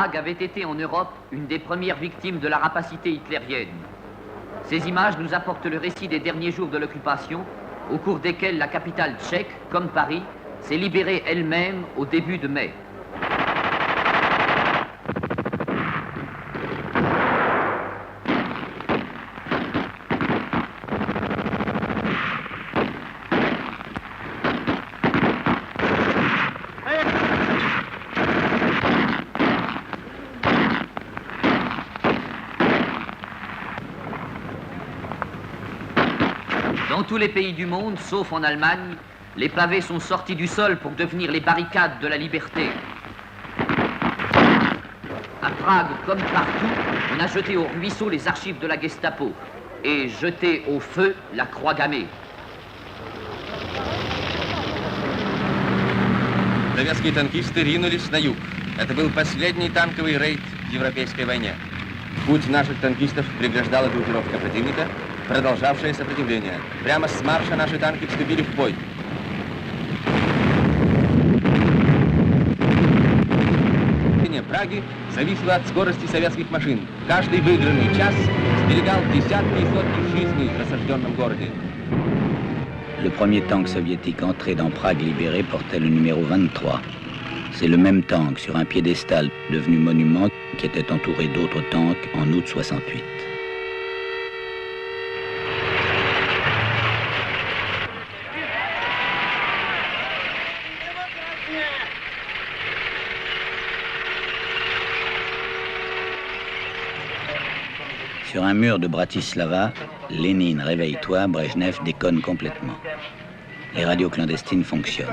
Prague avait été en Europe une des premières victimes de la rapacité hitlérienne. Ces images nous apportent le récit des derniers jours de l'occupation, au cours desquels la capitale tchèque, comme Paris, s'est libérée elle-même au début de mai. Dans tous les pays du monde, sauf en Allemagne, les pavés sont sortis du sol pour devenir les barricades de la liberté. À Prague, comme partout, on a jeté au ruisseau les archives de la Gestapo et jeté au feu la croix gammée. Советские танкисты ринулись на юг. Это был последний танковый рейд в Европейской войне. Путь наших танкистов преграждала группировка противника, продолжавшее сопротивление. Прямо с марша наши танки вступили в бой. Праги зависело от скорости советских машин. Каждый выигранный час сберегал десятки и сотни жизней в осажденном городе. Le premier tank soviétique entré dans Prague libérée portait le numéro 23. C'est le même tank sur un piédestal devenu monument qui était entouré d'autres tanks en août 68. Sur un mur de Bratislava, Lénine, réveille-toi, Brejnev déconne complètement. Les radios clandestines fonctionnent.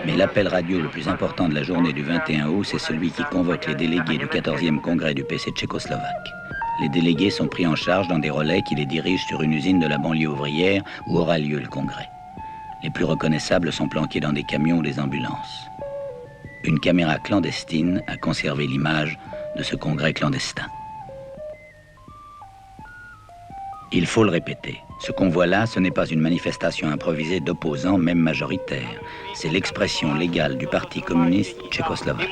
Mais l'appel radio le plus important de la journée du 21 août, c'est celui qui convoque les délégués du 14e congrès du PC tchécoslovaque. Les délégués sont pris en charge dans des relais qui les dirigent sur une usine de la banlieue ouvrière où aura lieu le congrès. Les plus reconnaissables sont planqués dans des camions ou des ambulances. Une caméra clandestine a conservé l'image de ce congrès clandestin. Il faut le répéter, ce qu'on voit là, ce n'est pas une manifestation improvisée d'opposants, même majoritaires. C'est l'expression légale du Parti communiste tchécoslovaque.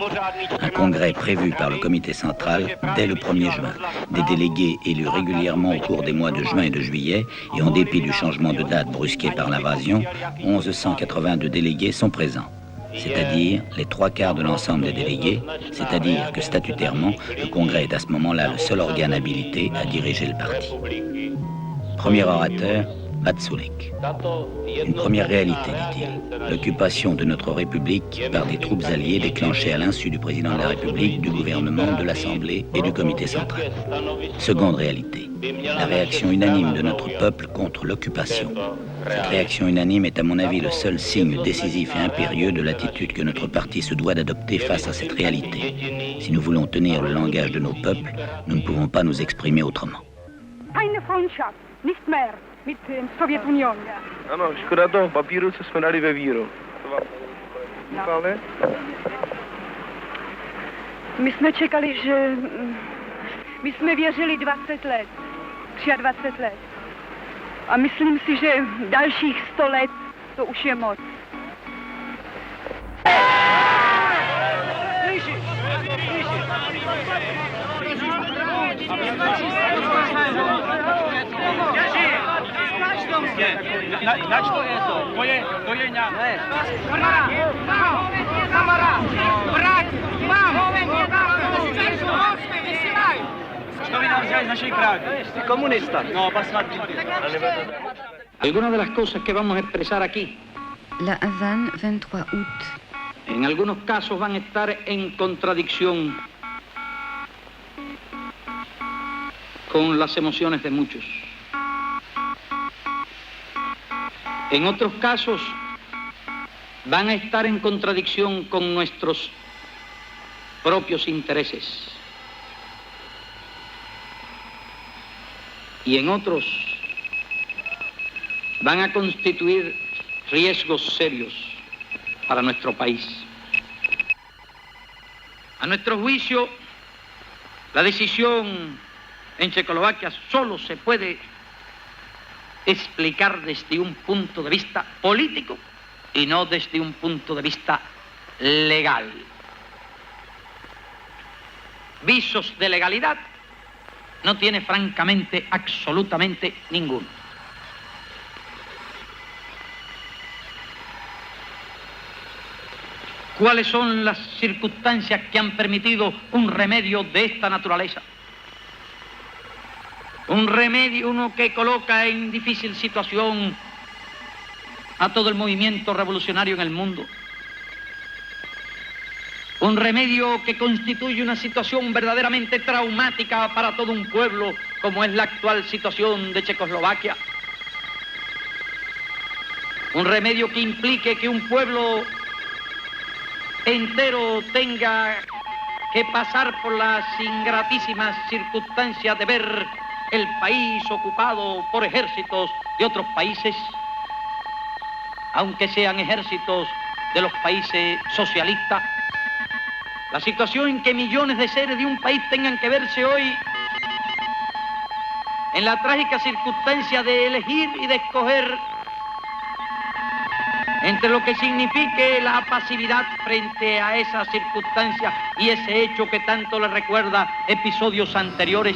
Un congrès prévu par le comité central dès le 1er juin. Des délégués élus régulièrement au cours des mois de juin et de juillet, et en dépit du changement de date brusqué par l'invasion, 1182 délégués sont présents. C'est-à-dire les 3/4 de l'ensemble des délégués, c'est-à-dire que statutairement, le congrès est à ce moment-là le seul organe habilité à diriger le parti. Premier orateur, Vatsulik. Une première réalité, dit-il. L'occupation de notre République par des troupes alliées déclenchées à l'insu du président de la République, du gouvernement, de l'Assemblée et du comité central. Seconde réalité, la réaction unanime de notre peuple contre l'occupation. Cette réaction unanime est à mon avis le seul signe décisif et impérieux de l'attitude que notre parti se doit d'adopter face à cette réalité. Si nous voulons tenir le langage de nos peuples, nous ne pouvons pas nous exprimer autrement. Nicht mehr mit Sowjetunion. Ano, škoda toho papíru, co jsme dali ve víru. No. My jsme čekali, že... My jsme věřili 20 let, 23 let. A myslím si, že dalších 100 let to už je moc. Nač to je to? To je nějak. Vrať! Mám! Co vy nám vzali z naší Prahy? Jsi komunista. No, pasmatný. Algunas de las cosas que vamos a expresar aquí, La Havane, 23 août. en algunos casos van a estar en contradicción con las emociones de muchos. En otros casos van a estar en contradicción con nuestros propios intereses. Y en otros van a constituir riesgos serios para nuestro país. A nuestro juicio, la decisión en Checoslovaquia solo se puede explicar desde un punto de vista político y no desde un punto de vista legal. visos de legalidad, no tiene francamente absolutamente ninguno. ¿Cuáles son las circunstancias que han permitido un remedio de esta naturaleza? Un remedio, uno que coloca en difícil situación a todo el movimiento revolucionario en el mundo. Un remedio que constituye una situación verdaderamente traumática para todo un pueblo, como es la actual situación de Checoslovaquia. Un remedio que implique que un pueblo entero tenga que pasar por las ingratísimas circunstancias de ver el país ocupado por ejércitos de otros países, aunque sean ejércitos de los países socialistas. La situación en que millones de seres de un país tengan que verse hoy en la trágica circunstancia de elegir y de escoger entre lo que signifique la pasividad frente a esa circunstancia y ese hecho que tanto le recuerda episodios anteriores,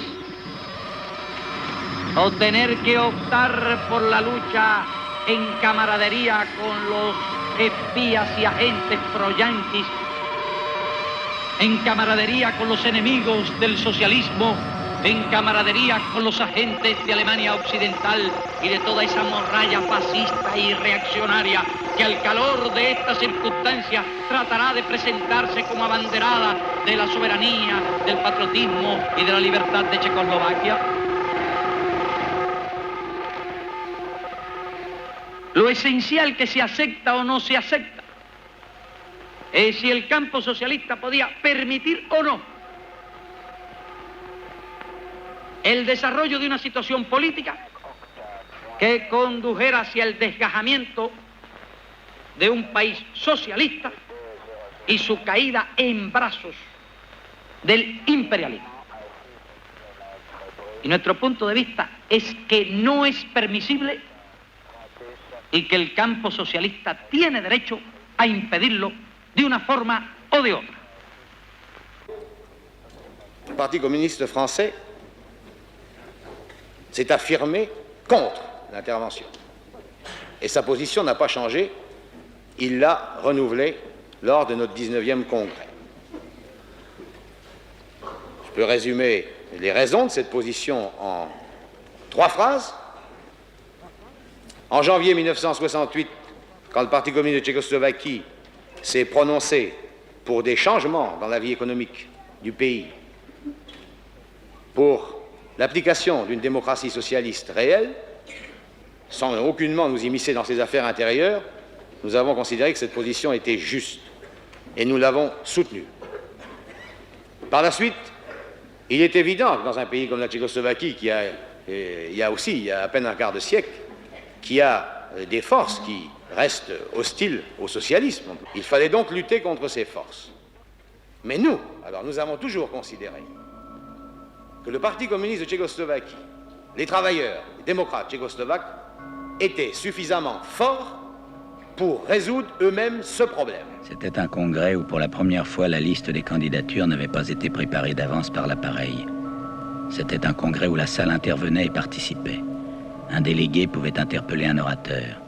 o tener que optar por la lucha en camaradería con los espías y agentes pro-yanquis, en camaradería con los enemigos del socialismo, en camaradería con los agentes de Alemania Occidental y de toda esa morralla fascista y reaccionaria que al calor de esta circunstancia tratará de presentarse como abanderada de la soberanía, del patriotismo y de la libertad de Checoslovaquia. Lo esencial que se acepta o no se acepta es si el campo socialista podía permitir o no el desarrollo de una situación política que condujera hacia el desgajamiento de un país socialista y su caída en brazos del imperialismo. Y nuestro punto de vista es que no es permisible y que el campo socialista tiene derecho a impedirlo de una forma o de otra. Le Parti communiste français s'est affirmé contre l'intervention. Et sa position n'a pas changé. Il l'a renouvelée lors de notre 19e congrès. Je peux résumer les raisons de cette position en 3 phrases. En janvier 1968, quand le Parti communiste de Tchécoslovaquie s'est prononcé pour des changements dans la vie économique du pays, pour l'application d'une démocratie socialiste réelle, sans aucunement nous immiscer dans ses affaires intérieures, nous avons considéré que cette position était juste et nous l'avons soutenue. Par la suite, il est évident que dans un pays comme la Tchécoslovaquie, il y a à peine un quart de siècle, qui a des forces qui restent hostiles au socialisme. Il fallait donc lutter contre ces forces. Mais nous avons toujours considéré que le Parti communiste de Tchécoslovaquie, les travailleurs, les démocrates tchécoslovaques, étaient suffisamment forts pour résoudre eux-mêmes ce problème. C'était un congrès où pour la première fois la liste des candidatures n'avait pas été préparée d'avance par l'appareil. C'était un congrès où la salle intervenait et participait. Un délégué pouvait interpeller un orateur.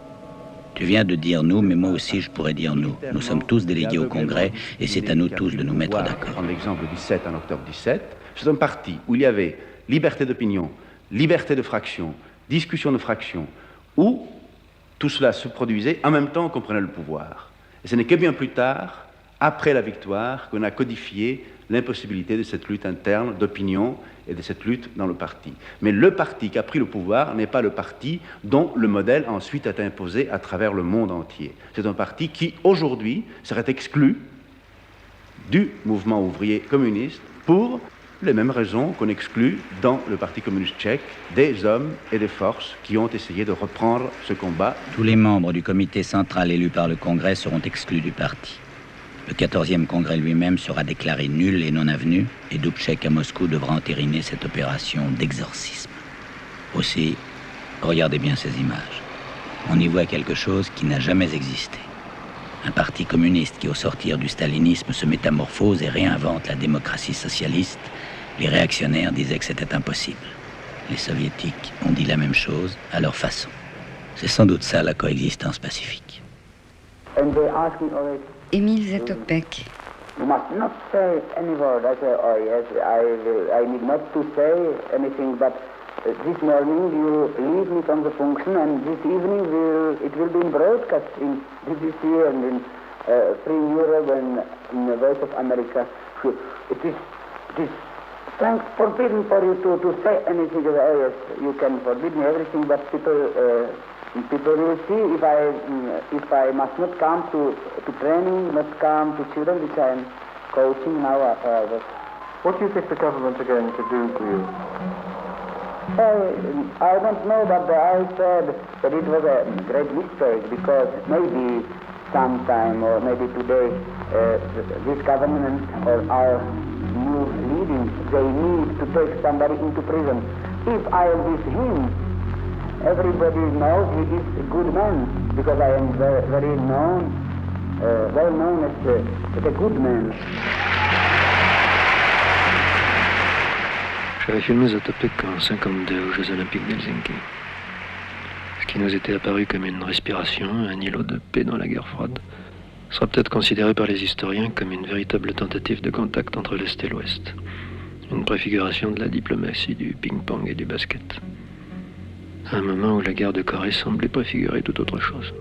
Tu viens de dire nous, mais moi aussi je pourrais dire nous. Nous sommes tous délégués au congrès et c'est à nous tous de nous mettre d'accord. Prendre l'exemple du 17 en octobre 17, c'est un parti où il y avait liberté d'opinion, liberté de fraction, discussion de fraction, où tout cela se produisait en même temps qu'on prenait le pouvoir. Et ce n'est que bien plus tard, après la victoire, qu'on a codifié l'impossibilité de cette lutte interne d'opinion et de cette lutte dans le parti. Mais le parti qui a pris le pouvoir n'est pas le parti dont le modèle ensuite a été imposé à travers le monde entier. C'est un parti qui, aujourd'hui, serait exclu du mouvement ouvrier communiste pour les mêmes raisons qu'on exclut dans le Parti communiste tchèque des hommes et des forces qui ont essayé de reprendre ce combat. Tous les membres du comité central élus par le Congrès seront exclus du parti. Le 14e congrès lui-même sera déclaré nul et non avenu, et Dubček à Moscou devra entériner cette opération d'exorcisme. Aussi, regardez bien ces images. On y voit quelque chose qui n'a jamais existé. Un parti communiste qui, au sortir du stalinisme, se métamorphose et réinvente la démocratie socialiste. Les réactionnaires disaient que c'était impossible. Les soviétiques ont dit la même chose à leur façon. C'est sans doute ça la coexistence pacifique. Émile Zatopek. You must not say any word. I say, oh yes, I need not to say anything, but this morning you leave me from the function, and this evening it will be in broadcast in BBC and in Free Europe and in the Voice of America. It is forbidden for you to say anything. Oh yes, you can forbid me everything, but people will see if I must not come to training, not come to children which I am coaching now. What do you think the government are going to do to you? I don't know, but I said that it was a great mistake because maybe sometime or maybe today this government or our new leading, they need to take somebody into prison. If I am with him, everybody knows he is a good man because I am very known, well known as a good man. J'avais filmé Zatopek en 1952 aux Jeux Olympiques d'Helsinki. Ce qui nous était apparu comme une respiration, un îlot de paix dans la guerre froide, sera peut-être considéré par les historiens comme une véritable tentative de contact entre l'Est et l'Ouest. Une préfiguration de la diplomatie du ping-pong et du basket. À un moment où la guerre de Corée semblait préfigurer tout autre chose.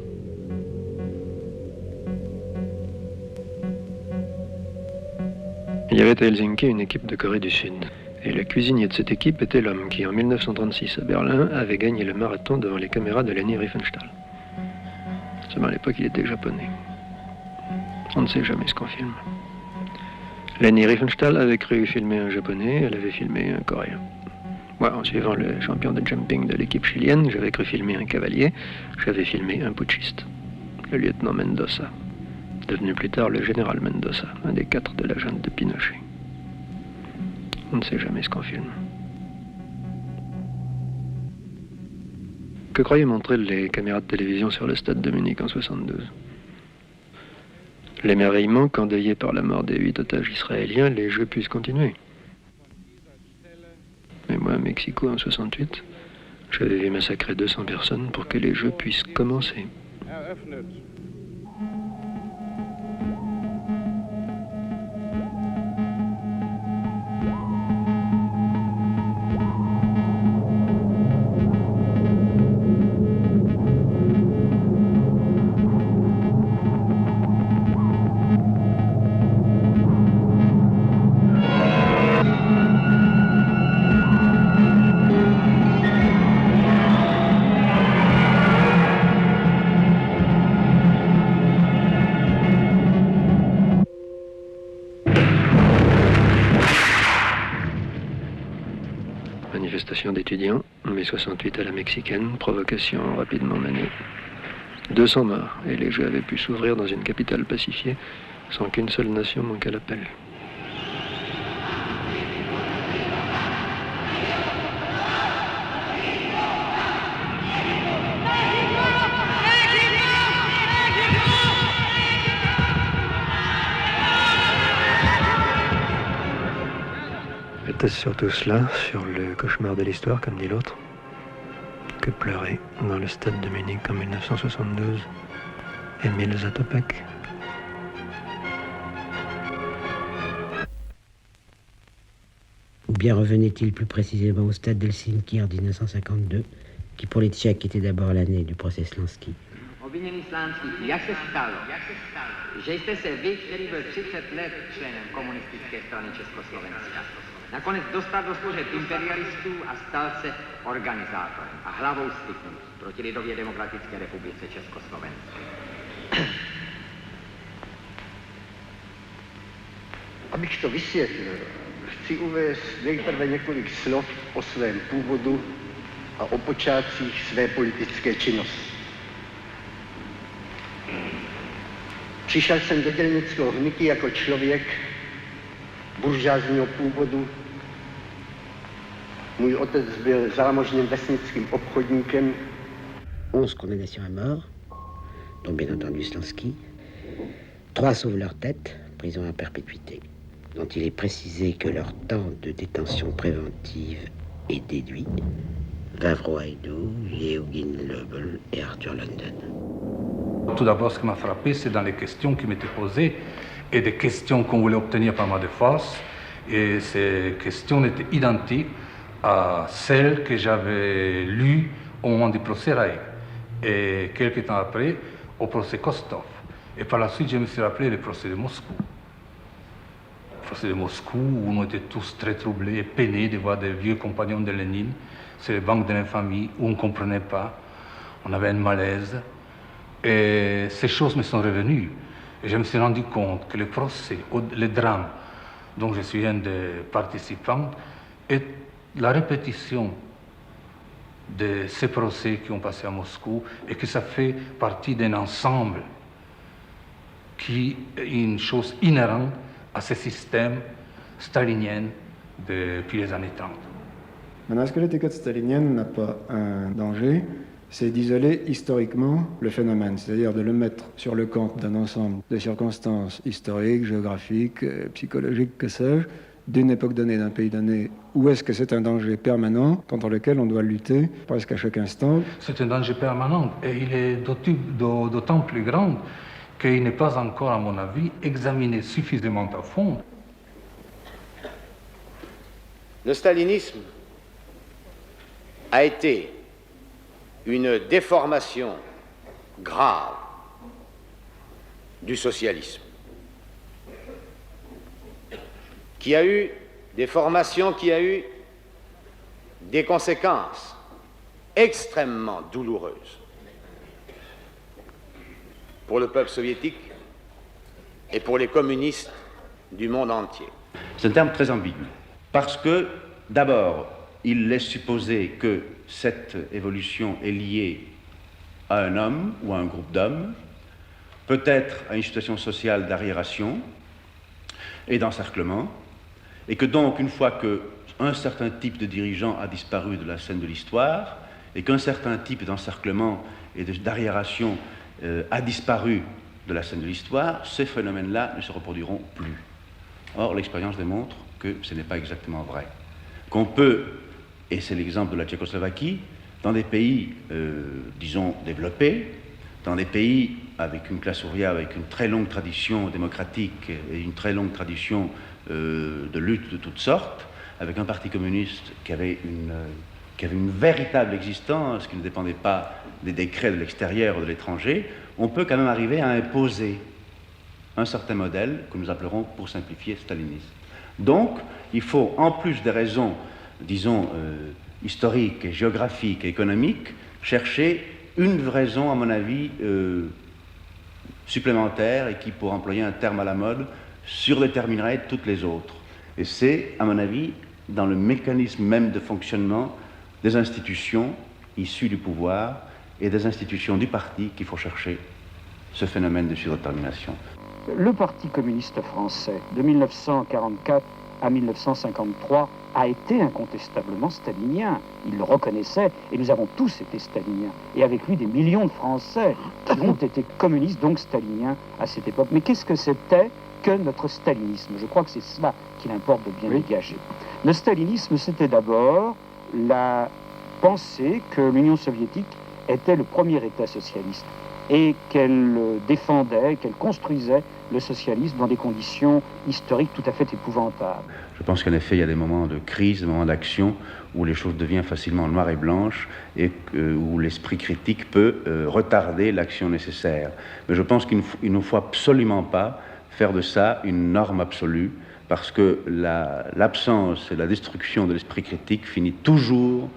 Il y avait à Helsinki une équipe de Corée du Sud. Et le cuisinier de cette équipe était l'homme qui, en 1936 à Berlin, avait gagné le marathon devant les caméras de Leni Riefenstahl. Seulement à l'époque, il était japonais. On ne sait jamais ce qu'on filme. Leni Riefenstahl avait cru filmer un japonais, elle avait filmé un coréen. Moi, en suivant le champion de jumping de l'équipe chilienne, j'avais cru filmer un cavalier, j'avais filmé un putschiste, le lieutenant Mendoza, devenu plus tard le général Mendoza, un des 4 de la junte de Pinochet. On ne sait jamais ce qu'on filme. Que croyaient montrer les caméras de télévision sur le stade de Munich en 1972 ? L'émerveillement qu'endeuillé par la mort des 8 otages israéliens, les Jeux puissent continuer. Mais moi, à Mexico, en 1968, j'avais vu massacrer 200 personnes pour que les Jeux puissent commencer. Manifestation d'étudiants, mai 68 à la mexicaine, provocation rapidement menée. 200 morts, et les Jeux avaient pu s'ouvrir dans une capitale pacifiée sans qu'une seule nation manque à l'appel. Était-ce surtout cela, sur le cauchemar de l'histoire, comme dit l'autre, que pleurait dans le stade de Munich en 1972 Émile Zatopek? Ou bien revenait-il plus précisément au stade d'Helsinki en 1952, qui pour les Tchèques était d'abord l'année du procès Slansky. Obviněný Slánský, jak se stalo, že jste se vy, který byl 30 let členem komunistické strany Československa, nakonec dostal do služeb imperialistů a stal se organizátorem a hlavou styku proti Lidově demokratické republice Československé. Abych to vysvětlil, chci uvést nejprve několik slov o svém původu a o počátcích své politické činnosti. Přišel jsem do dělnického hnutí jako člověk buržázního původu. Můj otec byl zámožným vesnickým obchodníkem. 11 condamnations à mort, dont bien entendu Slansky, 3 sauvent leur tête, prison à perpétuité, dont il est précisé que leur temps de détention préventive est déduit. Vavro Haidou, Yehuguin Leubel et Arthur London. Tout d'abord, ce qui m'a frappé, c'est dans les questions qui m'étaient posées et des questions qu'on voulait obtenir par ma défense. Et ces questions étaient identiques à celles que j'avais lues au moment du procès Raï. Et quelques temps après, au procès Kostov. Et par la suite, je me suis rappelé le procès de Moscou. Le procès de Moscou, où on était tous très troublés et peinés de voir des vieux compagnons de Lénine sur les bancs de l'infamie, où on ne comprenait pas. On avait un malaise. Et ces choses me sont revenues. Et je me suis rendu compte que le procès, le drame dont je suis un des participants, est la répétition de ces procès qui ont passé à Moscou et que ça fait partie d'un ensemble qui est une chose inhérente à ce système stalinien depuis les années 30. Maintenant, est-ce que l'étiquette stalinienne n'a pas un danger? C'est d'isoler historiquement le phénomène, c'est-à-dire de le mettre sur le compte d'un ensemble de circonstances historiques, géographiques, psychologiques, que sais-je, d'une époque donnée, d'un pays donné, ou est-ce que c'est un danger permanent contre lequel on doit lutter presque à chaque instant? C'est un danger permanent et il est d'autant plus grand qu'il n'est pas encore, à mon avis, examiné suffisamment à fond. Le stalinisme a été une déformation grave du socialisme, qui a eu des formations, qui a eu des conséquences extrêmement douloureuses pour le peuple soviétique et pour les communistes du monde entier. C'est un terme très ambigu, parce que, d'abord, il laisse supposer que cette évolution est liée à un homme ou à un groupe d'hommes, peut-être à une situation sociale d'arriération et d'encerclement, et que donc, une fois qu'un certain type de dirigeant a disparu de la scène de l'histoire, et qu'un certain type d'encerclement et d'arriération a disparu de la scène de l'histoire, ces phénomènes-là ne se reproduiront plus. Or, l'expérience démontre que ce n'est pas exactement vrai. Qu'on peut, et c'est l'exemple de la Tchécoslovaquie, dans des pays, disons, développés, dans des pays avec une classe ouvrière, avec une très longue tradition démocratique et une très longue tradition de lutte de toutes sortes, avec un parti communiste qui avait une véritable existence, qui ne dépendait pas des décrets de l'extérieur ou de l'étranger, on peut quand même arriver à imposer un certain modèle que nous appellerons, pour simplifier, staliniste. Donc, il faut, en plus des raisons, disons, historiques, géographiques et économiques, chercher une raison, à mon avis, supplémentaire et qui, pour employer un terme à la mode, surdéterminerait toutes les autres. Et c'est, à mon avis, dans le mécanisme même de fonctionnement des institutions issues du pouvoir et des institutions du parti qu'il faut chercher ce phénomène de surdétermination. Le Parti communiste français, de 1944 à 1953, a été incontestablement stalinien. Il le reconnaissait, et nous avons tous été staliniens. Et avec lui, des millions de Français qui ont été communistes, donc staliniens, à cette époque. Mais qu'est-ce que c'était que notre stalinisme? Je crois que c'est cela qu'il importe de bien dégager. Le stalinisme, c'était d'abord la pensée que l'Union soviétique était le premier État socialiste et qu'elle défendait, qu'elle construisait le socialisme dans des conditions historiques tout à fait épouvantables. Je pense qu'en effet, il y a des moments de crise, des moments d'action où les choses deviennent facilement noires et blanches et où l'esprit critique peut retarder l'action nécessaire. Mais je pense qu'il ne faut absolument pas faire de ça une norme absolue, parce que l'absence et la destruction de l'esprit critique finit toujours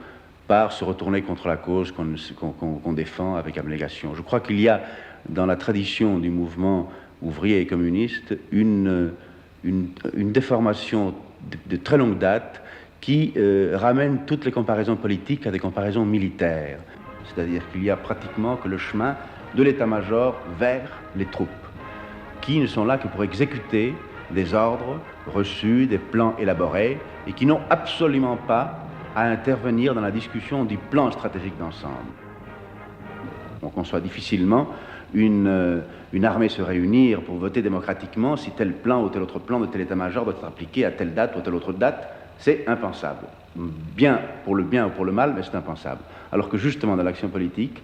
par se retourner contre la cause qu'on défend avec abnégation. Je crois qu'il y a dans la tradition du mouvement ouvrier et communiste une déformation de très longue date qui ramène toutes les comparaisons politiques à des comparaisons militaires. C'est-à-dire qu'il y a pratiquement que le chemin de l'état-major vers les troupes, qui ne sont là que pour exécuter des ordres reçus, des plans élaborés, et qui n'ont absolument pas à intervenir dans la discussion du plan stratégique d'ensemble. On conçoit difficilement une armée se réunir pour voter démocratiquement si tel plan ou tel autre plan de tel état-major doit être appliqué à telle date ou à telle autre date. C'est impensable. Bien pour le bien ou pour le mal, mais c'est impensable. Alors que justement, dans l'action politique,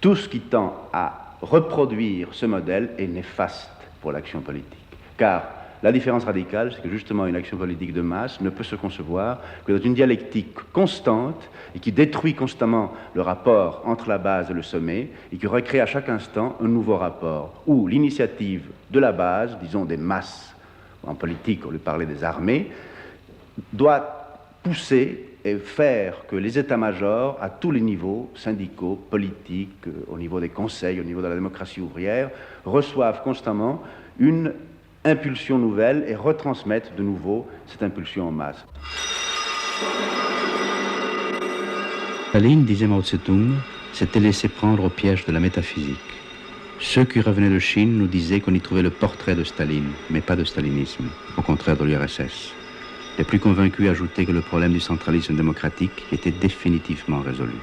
tout ce qui tend à reproduire ce modèle est néfaste pour l'action politique. Car la différence radicale, c'est que justement une action politique de masse ne peut se concevoir que dans une dialectique constante et qui détruit constamment le rapport entre la base et le sommet et qui recrée à chaque instant un nouveau rapport où l'initiative de la base, disons des masses, en politique on lui parlait des armées, doit pousser et faire que les états-majors, à tous les niveaux, syndicaux, politiques, au niveau des conseils, au niveau de la démocratie ouvrière, reçoivent constamment une impulsion nouvelle et retransmettent de nouveau cette impulsion en masse. Staline, disait Mao Tse-tung, s'était laissé prendre au piège de la métaphysique. Ceux qui revenaient de Chine nous disaient qu'on y trouvait le portrait de Staline, mais pas de stalinisme, au contraire de l'URSS. Les plus convaincus ajoutaient que le problème du centralisme démocratique était définitivement résolu.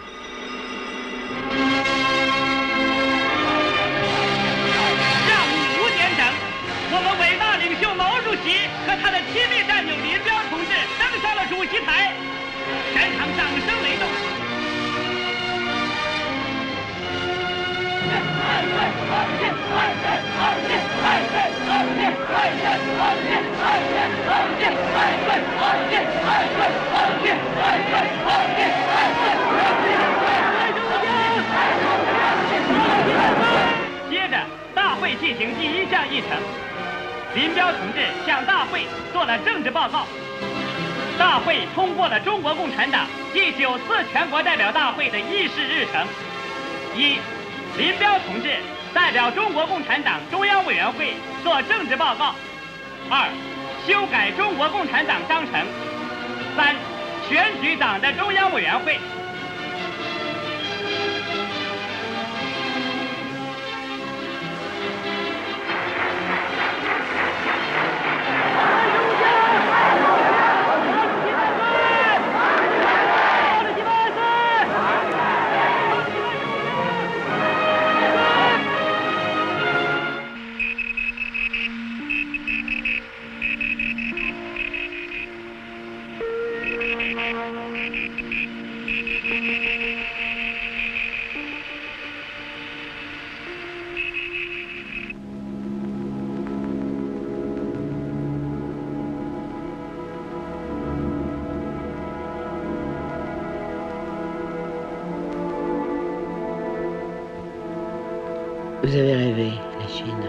Vous avez rêvé, la Chine.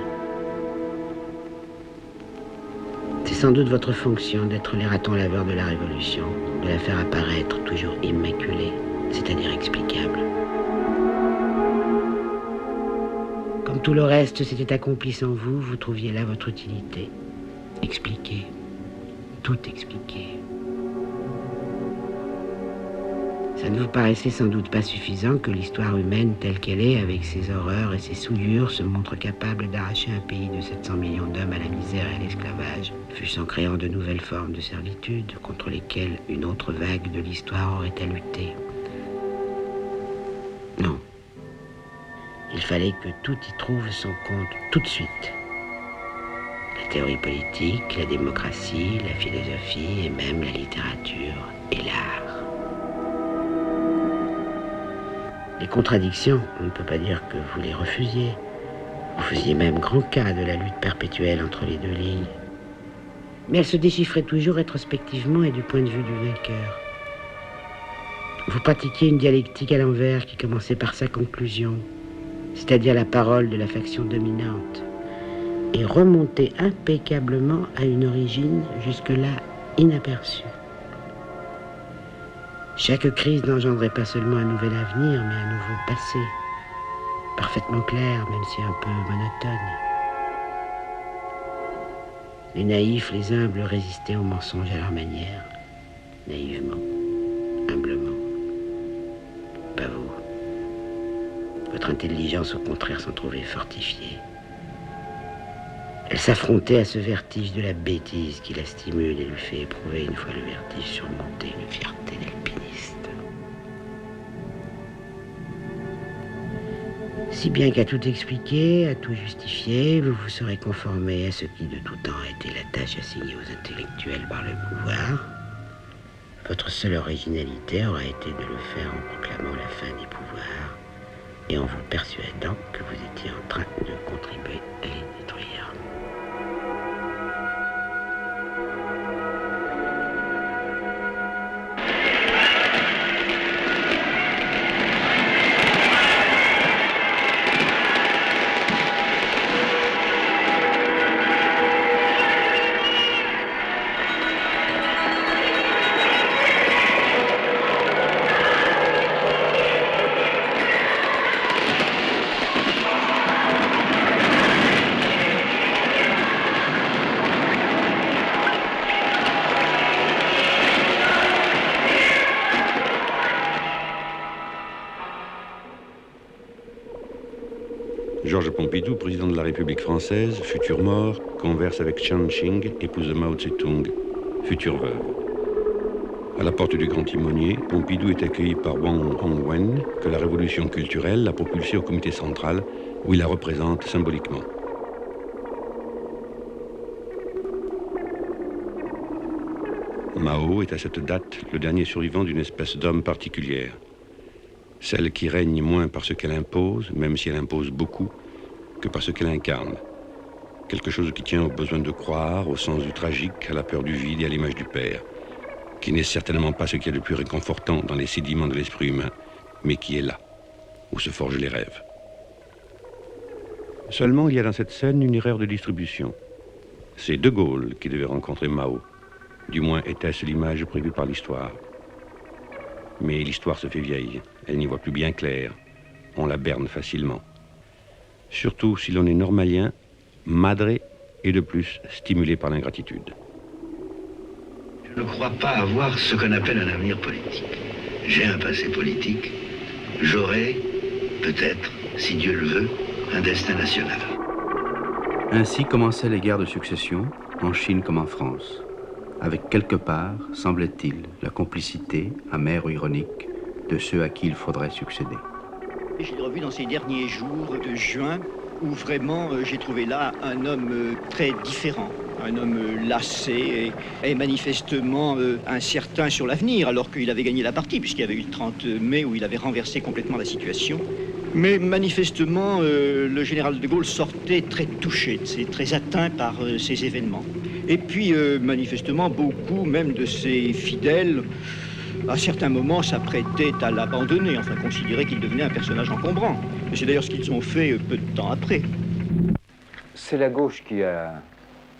C'est sans doute votre fonction d'être les ratons laveurs de la Révolution, de la faire apparaître toujours immaculée, c'est-à-dire explicable. Comme tout le reste s'était accompli sans vous, vous trouviez là votre utilité. Expliquer. Tout expliquer. Ça ne vous paraissait sans doute pas suffisant que l'histoire humaine telle qu'elle est, avec ses horreurs et ses souillures, se montre capable d'arracher un pays de 700 millions d'hommes à la misère et à l'esclavage, fût-ce en créant de nouvelles formes de servitude contre lesquelles une autre vague de l'histoire aurait à lutter. Non. Il fallait que tout y trouve son compte tout de suite. La théorie politique, la démocratie, la philosophie et même la littérature et l'art. Les contradictions, on ne peut pas dire que vous les refusiez. Vous faisiez même grand cas de la lutte perpétuelle entre les deux lignes. Mais elle se déchiffrait toujours rétrospectivement et du point de vue du vainqueur. Vous pratiquiez une dialectique à l'envers qui commençait par sa conclusion, c'est-à-dire la parole de la faction dominante, et remontait impeccablement à une origine jusque-là inaperçue. Chaque crise n'engendrait pas seulement un nouvel avenir, mais un nouveau passé, parfaitement clair, même si un peu monotone. Les naïfs, les humbles résistaient aux mensonges à leur manière, naïvement, humblement. Pas vous. Votre intelligence, au contraire, s'en trouvait fortifiée. Elle s'affrontait à ce vertige de la bêtise qui la stimule et lui fait éprouver, une fois le vertige surmonté, une fierté d'alpiniste. Si bien qu'à tout expliquer, à tout justifier, vous vous serez conformé à ce qui de tout temps a été la tâche assignée aux intellectuels par le pouvoir. Votre seule originalité aura été de le faire en proclamant la fin des pouvoirs et en vous persuadant que vous étiez en train de contribuer à les détruire. Georges Pompidou, président de la République française, futur mort, converse avec Chen Qing, épouse de Mao Tse-tung, future veuve. À la porte du Grand Timonier, Pompidou est accueilli par Wang Hongwen, que la révolution culturelle a propulsé au comité central, où il la représente symboliquement. Mao est à cette date le dernier survivant d'une espèce d'homme particulière. Celle qui règne moins par ce qu'elle impose, même si elle impose beaucoup, que par ce qu'elle incarne. Quelque chose qui tient au besoin de croire, au sens du tragique, à la peur du vide et à l'image du Père, qui n'est certainement pas ce qu'il y a de plus réconfortant dans les sédiments de l'esprit humain, mais qui est là, où se forgent les rêves. Seulement, il y a dans cette scène une erreur de distribution. C'est De Gaulle qui devait rencontrer Mao. Du moins, était-ce l'image prévue par l'histoire. Mais l'histoire se fait vieille, elle n'y voit plus bien clair. On la berne facilement. Surtout si l'on est normalien, madré et de plus stimulé par l'ingratitude. Je ne crois pas avoir ce qu'on appelle un avenir politique. J'ai un passé politique. J'aurai, peut-être, si Dieu le veut, un destin national. Ainsi commençaient les guerres de succession, en Chine comme en France, avec quelque part, semblait-il, la complicité, amère ou ironique, de ceux à qui il faudrait succéder. Je l'ai revu dans ces derniers jours de juin, où vraiment j'ai trouvé là un homme très différent, un homme lassé et manifestement incertain sur l'avenir, alors qu'il avait gagné la partie, puisqu'il y avait eu le 30 mai où il avait renversé complètement la situation. Mais manifestement, le général de Gaulle sortait très touché, très atteint par ces événements. Et puis, manifestement, beaucoup, même de ses fidèles, à certains moments, s'apprêtaient à l'abandonner, enfin considéraient qu'il devenait un personnage encombrant. Et c'est d'ailleurs ce qu'ils ont fait peu de temps après. C'est la gauche qui a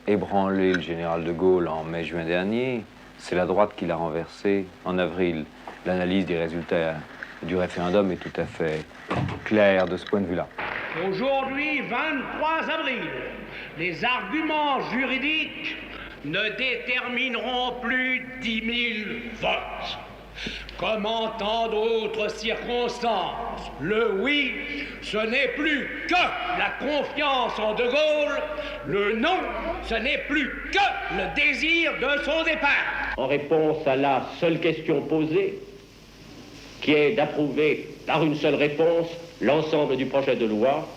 ébranlé le général de Gaulle en mai-juin dernier. C'est la droite qui l'a renversé en avril. L'analyse des résultats du référendum est tout à fait claire de ce point de vue-là. Aujourd'hui, 23 avril, les arguments juridiques ne détermineront plus 10 000 votes. Comme en tant d'autres circonstances, le oui, ce n'est plus que la confiance en De Gaulle, le non, ce n'est plus que le désir de son départ. En réponse à la seule question posée, qui est d'approuver par une seule réponse l'ensemble du projet de loi,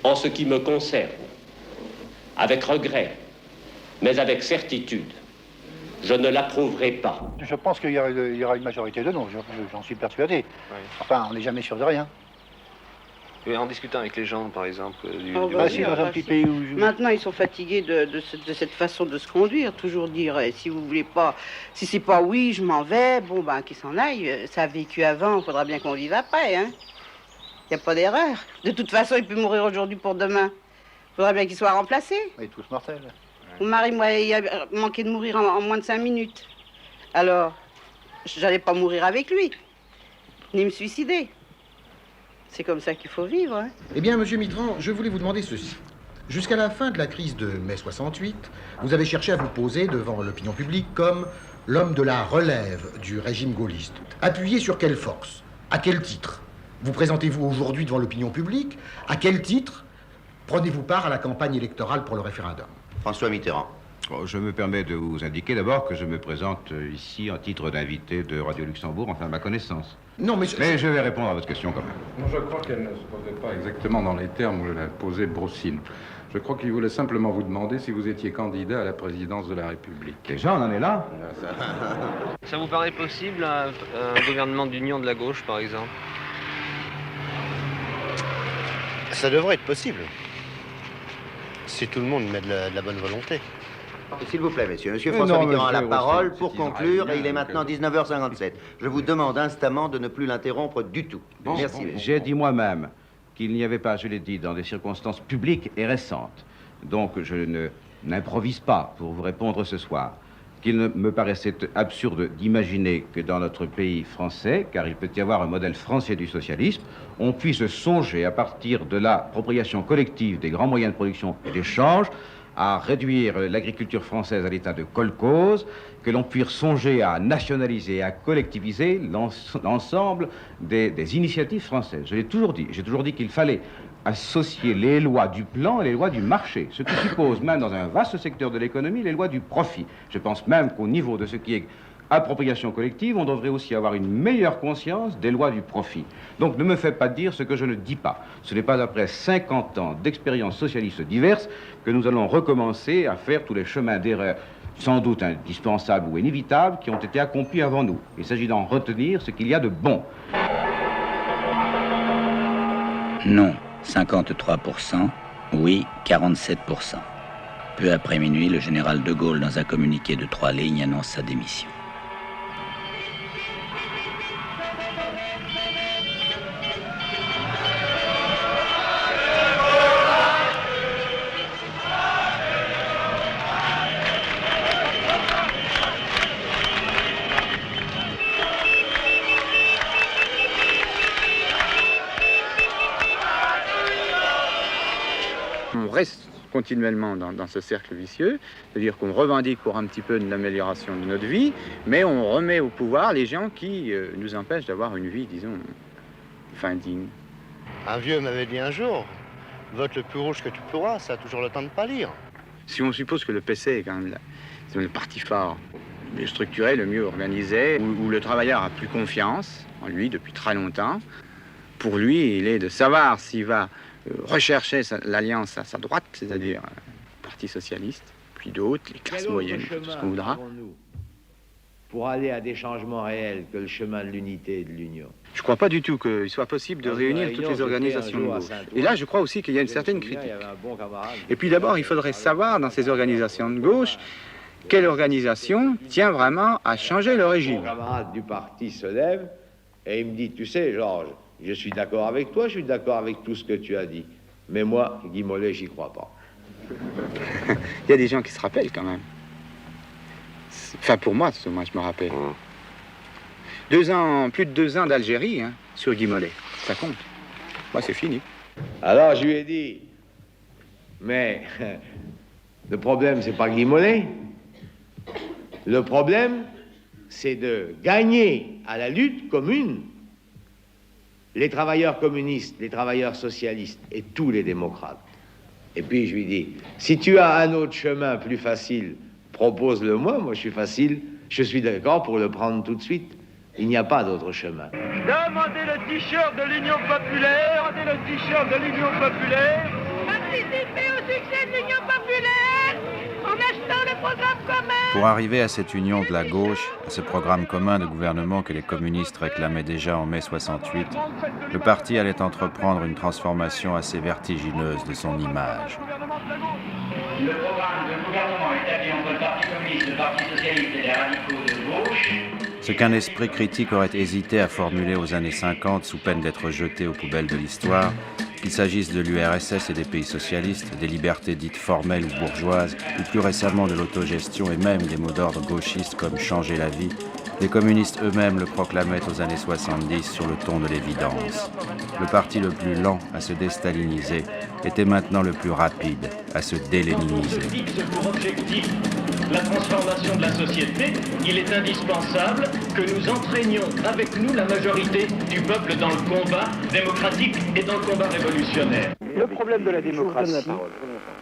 en ce qui me concerne, avec regret, mais avec certitude, je ne l'approuverai pas. Je pense qu'il y aura une majorité de non, j'en suis persuadé. Oui. Enfin, on n'est jamais sûr de rien. Et en discutant avec les gens, par exemple, Maintenant, ils sont fatigués de cette façon de se conduire, toujours dire si vous voulez pas, si c'est pas oui, je m'en vais, bon ben qu'ils s'en aillent. Ça a vécu avant, il faudra bien qu'on vive après, hein. Il n'y a pas d'erreur. De toute façon, il peut mourir aujourd'hui pour demain. Il faudra bien qu'il soit remplacé. Et tous mortels. Mon mari, moi, il a manqué de mourir en moins de 5 minutes. Alors, j'allais pas mourir avec lui, ni me suicider. C'est comme ça qu'il faut vivre, hein. Eh bien, monsieur Mitterrand, je voulais vous demander ceci. Jusqu'à la fin de la crise de mai 68, vous avez cherché à vous poser devant l'opinion publique comme l'homme de la relève du régime gaulliste. Appuyé sur quelle force? À quel titre? Vous présentez-vous aujourd'hui devant l'opinion publique? À quel titre prenez-vous part à la campagne électorale pour le référendum? François Mitterrand. Je me permets de vous indiquer d'abord que je me présente ici en titre d'invité de Radio Luxembourg, enfin ma connaissance. Non, mais je vais répondre à votre question quand même. Non, je crois qu'elle ne se posait pas exactement dans les termes où l'a posé Brossine. Je crois qu'il voulait simplement vous demander si vous étiez candidat à la présidence de la République. Déjà, on en est là. Ça vous paraît possible, un gouvernement d'union de la gauche, par exemple? Ça devrait être possible. Si tout le monde met de la bonne volonté. S'il vous plaît, messieurs. Monsieur François Mitterrand a la parole pour conclure, et il est maintenant 19h57. Je vous demande instamment de ne plus l'interrompre du tout. Merci. J'ai dit moi-même qu'il n'y avait pas, je l'ai dit, dans des circonstances publiques et récentes. Donc je n'improvise pas pour vous répondre ce soir. Qu'il ne me paraissait absurde d'imaginer que dans notre pays français, car il peut y avoir un modèle français du socialisme, on puisse songer à partir de l'appropriation collective des grands moyens de production et d'échange à réduire l'agriculture française à l'état de kolkhoz, que l'on puisse songer à nationaliser, à collectiviser l'ensemble des initiatives françaises. Je l'ai toujours dit. J'ai toujours dit qu'il fallait associer les lois du plan et les lois du marché, ce qui suppose même dans un vaste secteur de l'économie les lois du profit. Je pense même qu'au niveau de ce qui est appropriation collective, on devrait aussi avoir une meilleure conscience des lois du profit. Donc ne me faites pas dire ce que je ne dis pas. Ce n'est pas après 50 ans d'expériences socialistes diverses que nous allons recommencer à faire tous les chemins d'erreur, sans doute indispensables ou inévitables, qui ont été accomplis avant nous. Il s'agit d'en retenir ce qu'il y a de bon. Non, 53%. Oui, 47%. Peu après minuit, le général de Gaulle, dans un communiqué de 3 lignes, annonce sa démission. On reste continuellement dans ce cercle vicieux, c'est-à-dire qu'on revendique pour un petit peu de l'amélioration de notre vie, mais on remet au pouvoir les gens qui nous empêchent d'avoir une vie, disons, digne. Un vieux m'avait dit un jour, vote le plus rouge que tu pourras, ça a toujours le temps de pâlir. Si on suppose que le PC est quand même le parti fort, le mieux structuré, le mieux organisé, où le travailleur a plus confiance en lui depuis très longtemps, pour lui, il est de savoir s'il va rechercher l'alliance à sa droite, c'est-à-dire le Parti socialiste, puis d'autres, les classes moyennes, tout ce qu'on voudra. Pour aller à des changements réels que le chemin de l'unité et de l'union. Je ne crois pas du tout qu'il soit possible de réunir toutes les organisations de gauche. Et là, je crois aussi qu'il y a une certaine critique. Et puis d'abord, il faudrait savoir, dans ces organisations de gauche, quelle organisation tient vraiment à changer le régime. Mon camarade du parti se lève et il me dit, tu sais, Georges, je suis d'accord avec toi, je suis d'accord avec tout ce que tu as dit. Mais moi, Guy Mollet, j'y crois pas. Il y a des gens qui se rappellent quand même. Enfin, pour moi, je me rappelle. 2 ans, plus de 2 ans d'Algérie, sur Guy Mollet. Ça compte. Moi, c'est fini. Alors, je lui ai dit, mais le problème, c'est pas Guy Mollet. Le problème, c'est de gagner à la lutte commune les travailleurs communistes, les travailleurs socialistes et tous les démocrates. Et puis je lui dis, si tu as un autre chemin plus facile, propose-le-moi, moi je suis d'accord pour le prendre tout de suite. Il n'y a pas d'autre chemin. Demandez le t-shirt de l'Union populaire, demandez le t-shirt de l'Union populaire. Participez au succès de l'Union populaire en achetant le programme commun. Pour arriver à cette union de la gauche, à ce programme commun de gouvernement que les communistes réclamaient déjà en mai 68, le parti allait entreprendre une transformation assez vertigineuse de son image. Le programme de gouvernement établi entre le Parti communiste, le Parti socialiste et les radicaux de gauche. Ce qu'un esprit critique aurait hésité à formuler aux années 50 sous peine d'être jeté aux poubelles de l'histoire, qu'il s'agisse de l'URSS et des pays socialistes, des libertés dites formelles ou bourgeoises, ou plus récemment de l'autogestion et même des mots d'ordre gauchistes comme « changer la vie », les communistes eux-mêmes le proclamaient aux années 70 sur le ton de l'évidence. Le parti le plus lent à se déstaliniser était maintenant le plus rapide à se déléniniser. la transformation de la société, il est indispensable que nous entraînions avec nous la majorité du peuple dans le combat démocratique et dans le combat révolutionnaire. Le problème de la démocratie,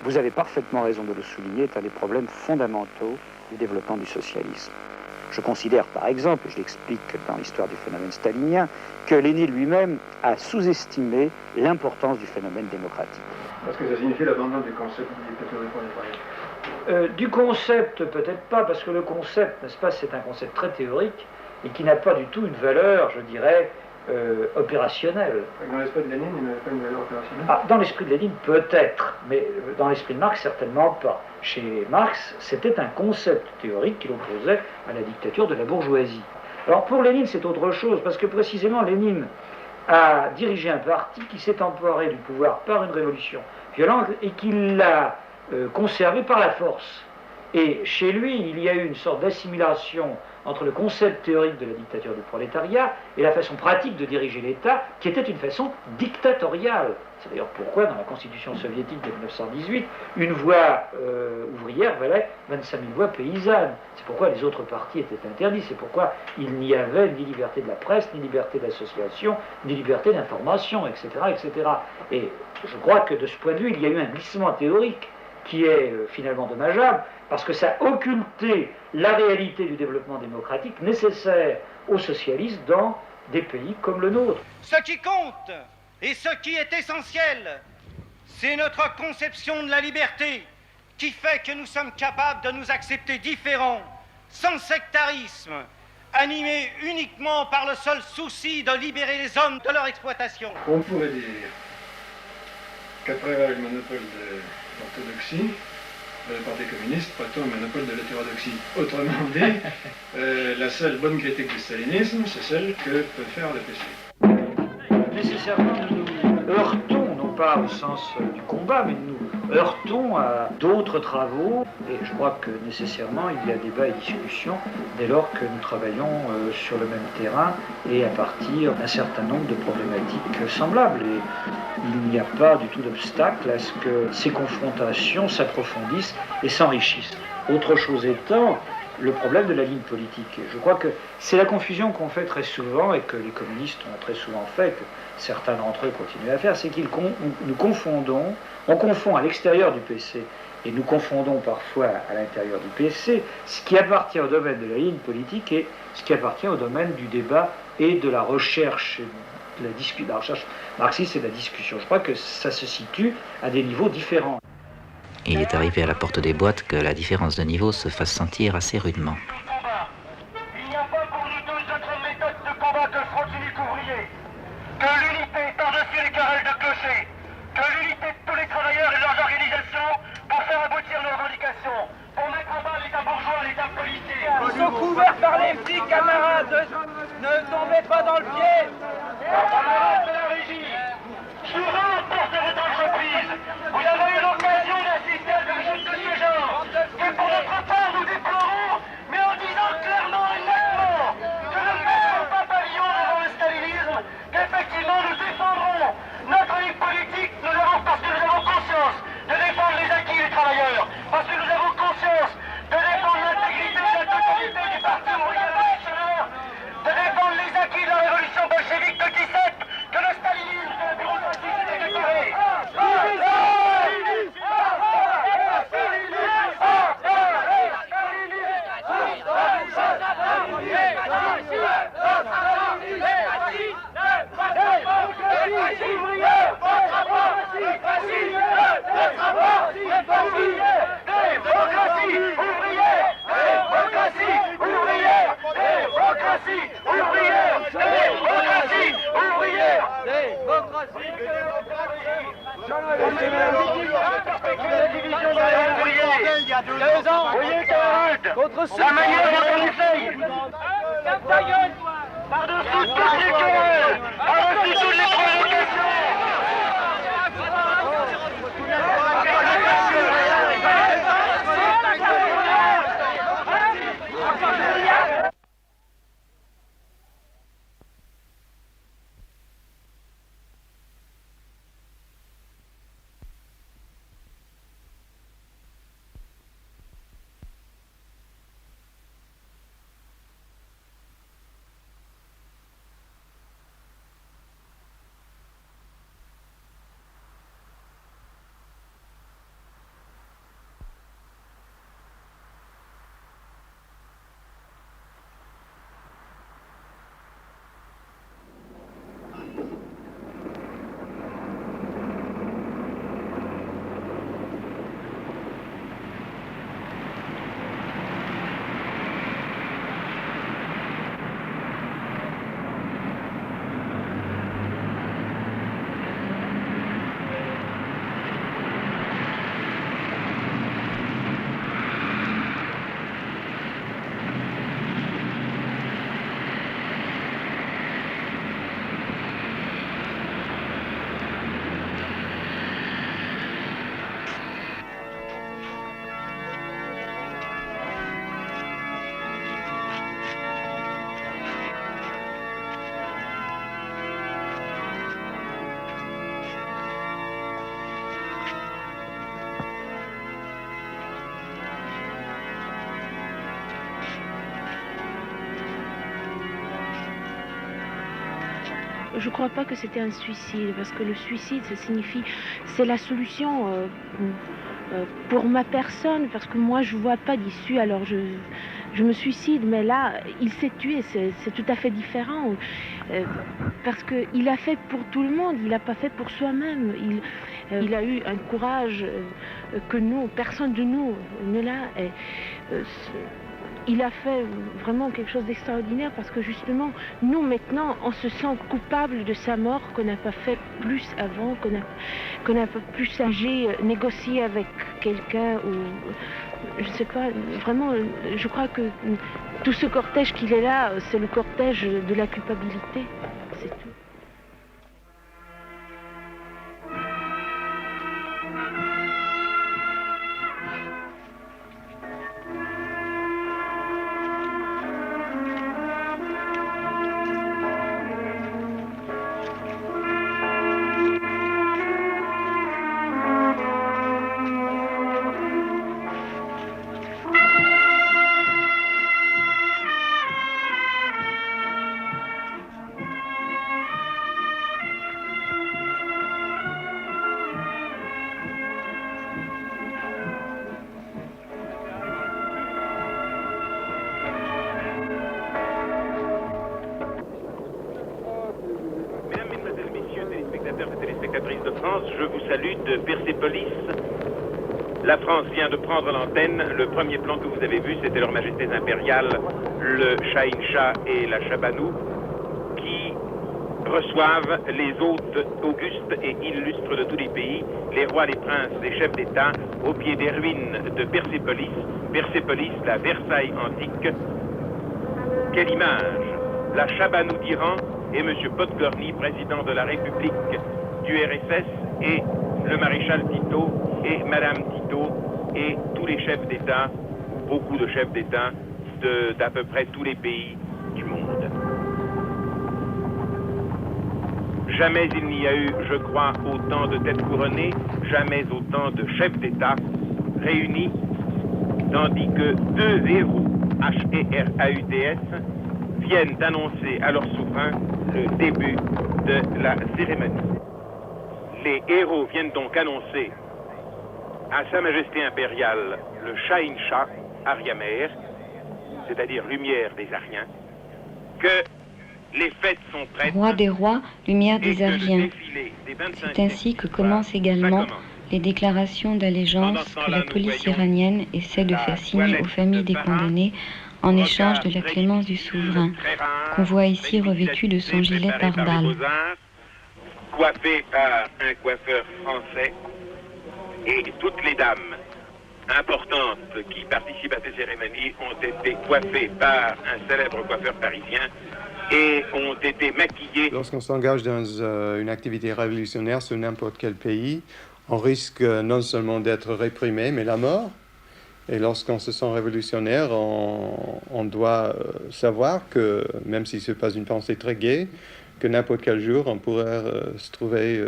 vous avez parfaitement raison de le souligner, est un des problèmes fondamentaux du développement du socialisme. Je considère par exemple, je l'explique dans l'histoire du phénomène stalinien, que Lénine lui-même a sous-estimé l'importance du phénomène démocratique. Parce que ça signifie l'abandon du concept de dictature du prolétariat. Du concept, peut-être pas, parce que le concept, n'est-ce pas, c'est un concept très théorique et qui n'a pas du tout une valeur, je dirais, opérationnelle. Dans l'esprit de Lénine, il n'avait pas une valeur opérationnelle. Ah, dans l'esprit de Lénine, peut-être, mais dans l'esprit de Marx, certainement pas. Chez Marx, c'était un concept théorique qu'il opposait à la dictature de la bourgeoisie. Alors pour Lénine, c'est autre chose, parce que précisément, Lénine a dirigé un parti qui s'est emparé du pouvoir par une révolution violente et qui l'a conservé par la force. Et chez lui, il y a eu une sorte d'assimilation entre le concept théorique de la dictature du prolétariat et la façon pratique de diriger l'État, qui était une façon dictatoriale. C'est d'ailleurs pourquoi, dans la Constitution soviétique de 1918, une voix ouvrière valait 25 000 voix paysannes. C'est pourquoi les autres partis étaient interdits. C'est pourquoi il n'y avait ni liberté de la presse, ni liberté d'association, ni liberté d'information, etc., etc. Et je crois que de ce point de vue, il y a eu un glissement théorique qui est finalement dommageable, parce que ça a occulté la réalité du développement démocratique nécessaire aux socialistes dans des pays comme le nôtre. Ce qui compte et ce qui est essentiel, c'est notre conception de la liberté qui fait que nous sommes capables de nous accepter différents, sans sectarisme, animés uniquement par le seul souci de libérer les hommes de leur exploitation. On pourrait dire qu'après le monopole de l'orthodoxie, le Parti communiste prétend un monopole de l'hétérodoxie. Autrement dit, la seule bonne critique du stalinisme, c'est celle que peut faire le PC. Nécessairement, nous heurtons, non pas au sens du combat, mais nous heurtons à d'autres travaux, et je crois que nécessairement il y a débat et discussion dès lors que nous travaillons sur le même terrain et à partir d'un certain nombre de problématiques semblables. Et il n'y a pas du tout d'obstacle à ce que ces confrontations s'approfondissent et s'enrichissent. Autre chose étant, le problème de la ligne politique. Je crois que c'est la confusion qu'on fait très souvent et que les communistes ont très souvent fait, que certains d'entre eux continuent à faire, c'est nous confondons, on confond à l'extérieur du PC et nous confondons parfois à l'intérieur du PC ce qui appartient au domaine de la ligne politique et ce qui appartient au domaine du débat et de la recherche, de la recherche marxiste et de la discussion. Je crois que ça se situe à des niveaux différents. Il est arrivé à la porte des boîtes que la différence de niveau se fasse sentir assez rudement. Il n'y a pas pour nous deux autres méthodes de combat que le front unique ouvrier, que l'unité par-dessus les querelles de clocher, que l'unité de tous les travailleurs et de leurs organisations pour faire aboutir nos revendications, pour mettre en bas l'État bourgeois, l'État policier. Ils sont couverts par les petits camarades, ne tombez pas dans le pied. Camarades de la régie, souvent porte votre entreprise, vous avez eu l'occasion d'assister à des choses de ce genre, que pour notre part nous déplorons, mais en disant clairement et nettement que nous ne mettons pas pavillon devant le stalinisme, qu'effectivement nous défendrons notre ligne politique, parce que nous avons conscience de défendre les acquis des travailleurs, parce que nous avons conscience de défendre l'intégrité et la totalité du Parti ouvrier révolutionnaire, de défendre les acquis de la révolution bolchevique de 17, que le stalinisme, que la bureaucratie s'est déclaré. La manière dont on essaye, par-dessus toutes les querelles, par-dessus toutes les provocations. je crois pas que c'était un suicide, parce que le suicide, ça signifie, c'est la solution pour ma personne, parce que moi, je vois pas d'issue, alors je me suicide, mais là, il s'est tué, c'est tout à fait différent, parce qu'il a fait pour tout le monde, il n'a pas fait pour soi-même, il a eu un courage que nous, personne de nous ne l'a. Il a fait vraiment quelque chose d'extraordinaire parce que justement, nous maintenant, on se sent coupable de sa mort qu'on n'a pas fait plus avant, qu'on n'a pas plus agi, négocier avec quelqu'un ou je ne sais pas, vraiment, je crois que tout ce cortège qu'il est là, c'est le cortège de la culpabilité, c'est tout. De France, je vous salue de Persépolis. La France vient de prendre l'antenne. Le premier plan que vous avez vu, c'était Leurs Majestés impériales, le Shahin Shah et la Shabanou, qui reçoivent les hôtes augustes et illustres de tous les pays, les rois, les princes, les chefs d'État, au pied des ruines de Persépolis. Persépolis, la Versailles antique. Quelle image! La Shabanou d'Iran et M. Podgorny, président de la République du RSS, et le maréchal Tito et Madame Tito et tous les chefs d'État, beaucoup de chefs d'État d'à peu près tous les pays du monde. Jamais il n'y a eu, je crois, autant de têtes couronnées, jamais autant de chefs d'État réunis, tandis que deux héros, H-E-R-A-U-D-S, viennent d'annoncer à leur souverain le début de la cérémonie. Les héros viennent donc annoncer à Sa Majesté impériale le Shahin Shah, Ariamer, c'est-à-dire lumière des Ariens, que les fêtes sont prêtes. Roi des rois, lumière des Ariens. C'est ainsi que commencent également les déclarations d'allégeance que la police iranienne essaie de faire signer aux familles des condamnés en échange de la clémence du souverain, qu'on voit ici revêtu de son gilet pare-balles. Coiffé par un coiffeur français, et toutes les dames importantes qui participent à ces cérémonies ont été coiffées par un célèbre coiffeur parisien et ont été maquillées. Lorsqu'on s'engage dans une activité révolutionnaire sur n'importe quel pays, on risque non seulement d'être réprimé, mais la mort. Et lorsqu'on se sent révolutionnaire, on doit savoir que, même si ce n'est pas une pensée très gaie, que n'importe quel jour, on pourrait se trouver...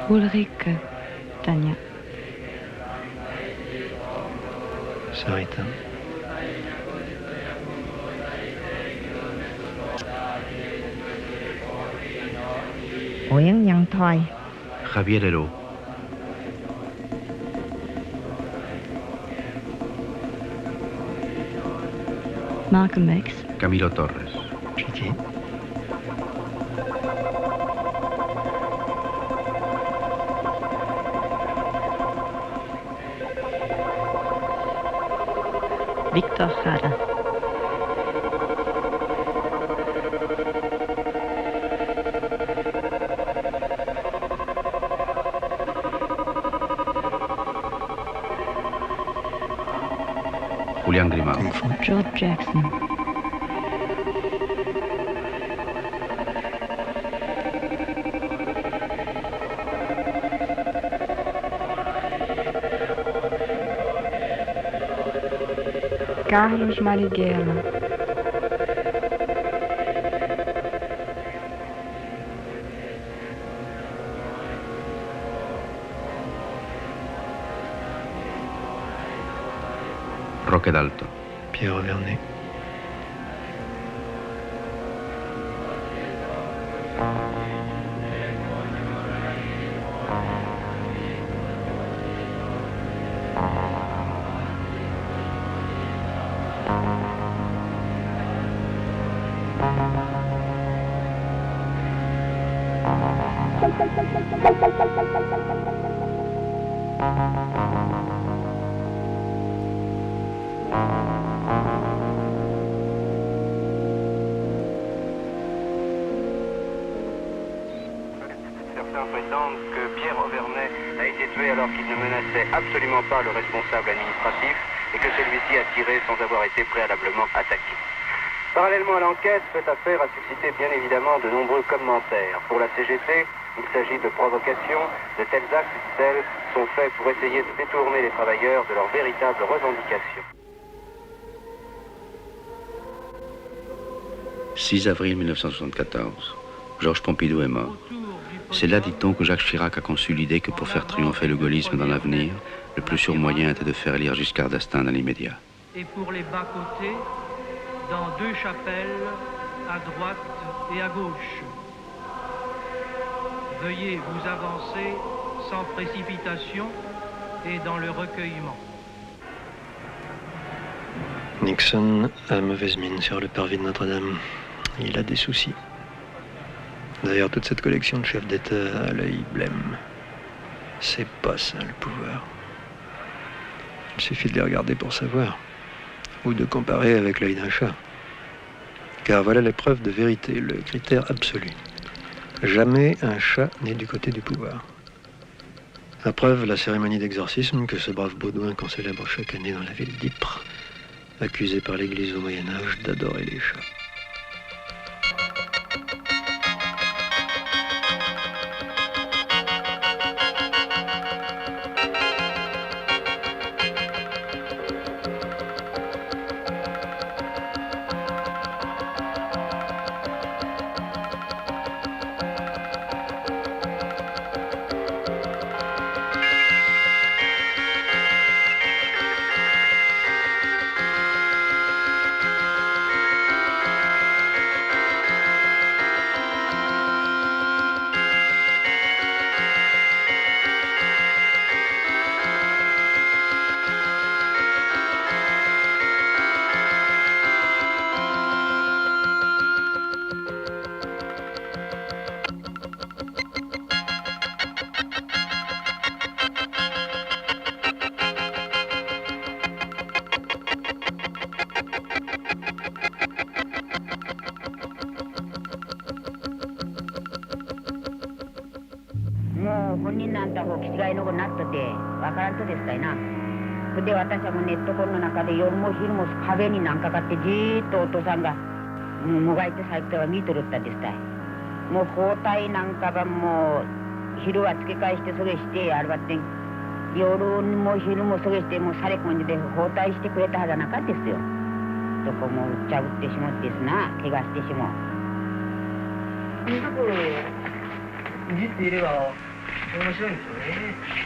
Ulrich, Tania. Sarita. Nguyễn Nhân Thoại. Javier Heró. Malcolm X. Camilo Torres. Chichi. Víctor Jara. Julián Grimao. George Jackson. Carlos Marighella. Roque d'Alto. Pierre Vernet. Certains prétendent que Pierre Vernet a été tué alors qu'il ne menaçait absolument pas le responsable administratif et que celui-ci a tiré sans avoir été préalablement attaqué. Parallèlement à l'enquête, cette affaire a suscité bien évidemment de nombreux commentaires. Pour la CGT, il s'agit de provocation. De tels actes, dit-elle, sont faits pour essayer de détourner les travailleurs de leurs véritables revendications. 6 avril 1974. Georges Pompidou est mort. C'est là, dit-on, que Jacques Chirac a conçu l'idée que pour faire triompher le gaullisme dans l'avenir, le plus sûr moyen était de faire élire Giscard d'Estaing dans l'immédiat. Et pour les bas-côtés, dans 2 chapelles, à droite et à gauche. Veuillez vous avancer sans précipitation et dans le recueillement. Nixon a mauvaise mine sur le parvis de Notre-Dame. Il a des soucis. D'ailleurs, toute cette collection de chefs d'État a l'œil blême. C'est pas ça le pouvoir. Il suffit de les regarder pour savoir. Ou de comparer avec l'œil d'un chat. Car voilà l'épreuve de vérité, le critère absolu. Jamais un chat n'est du côté du pouvoir. La preuve, la cérémonie d'exorcisme que ce brave Baudouin qu'on célèbre chaque année dans la ville d'Ypres, accusé par l'Église au Moyen-Âge d'adorer les chats.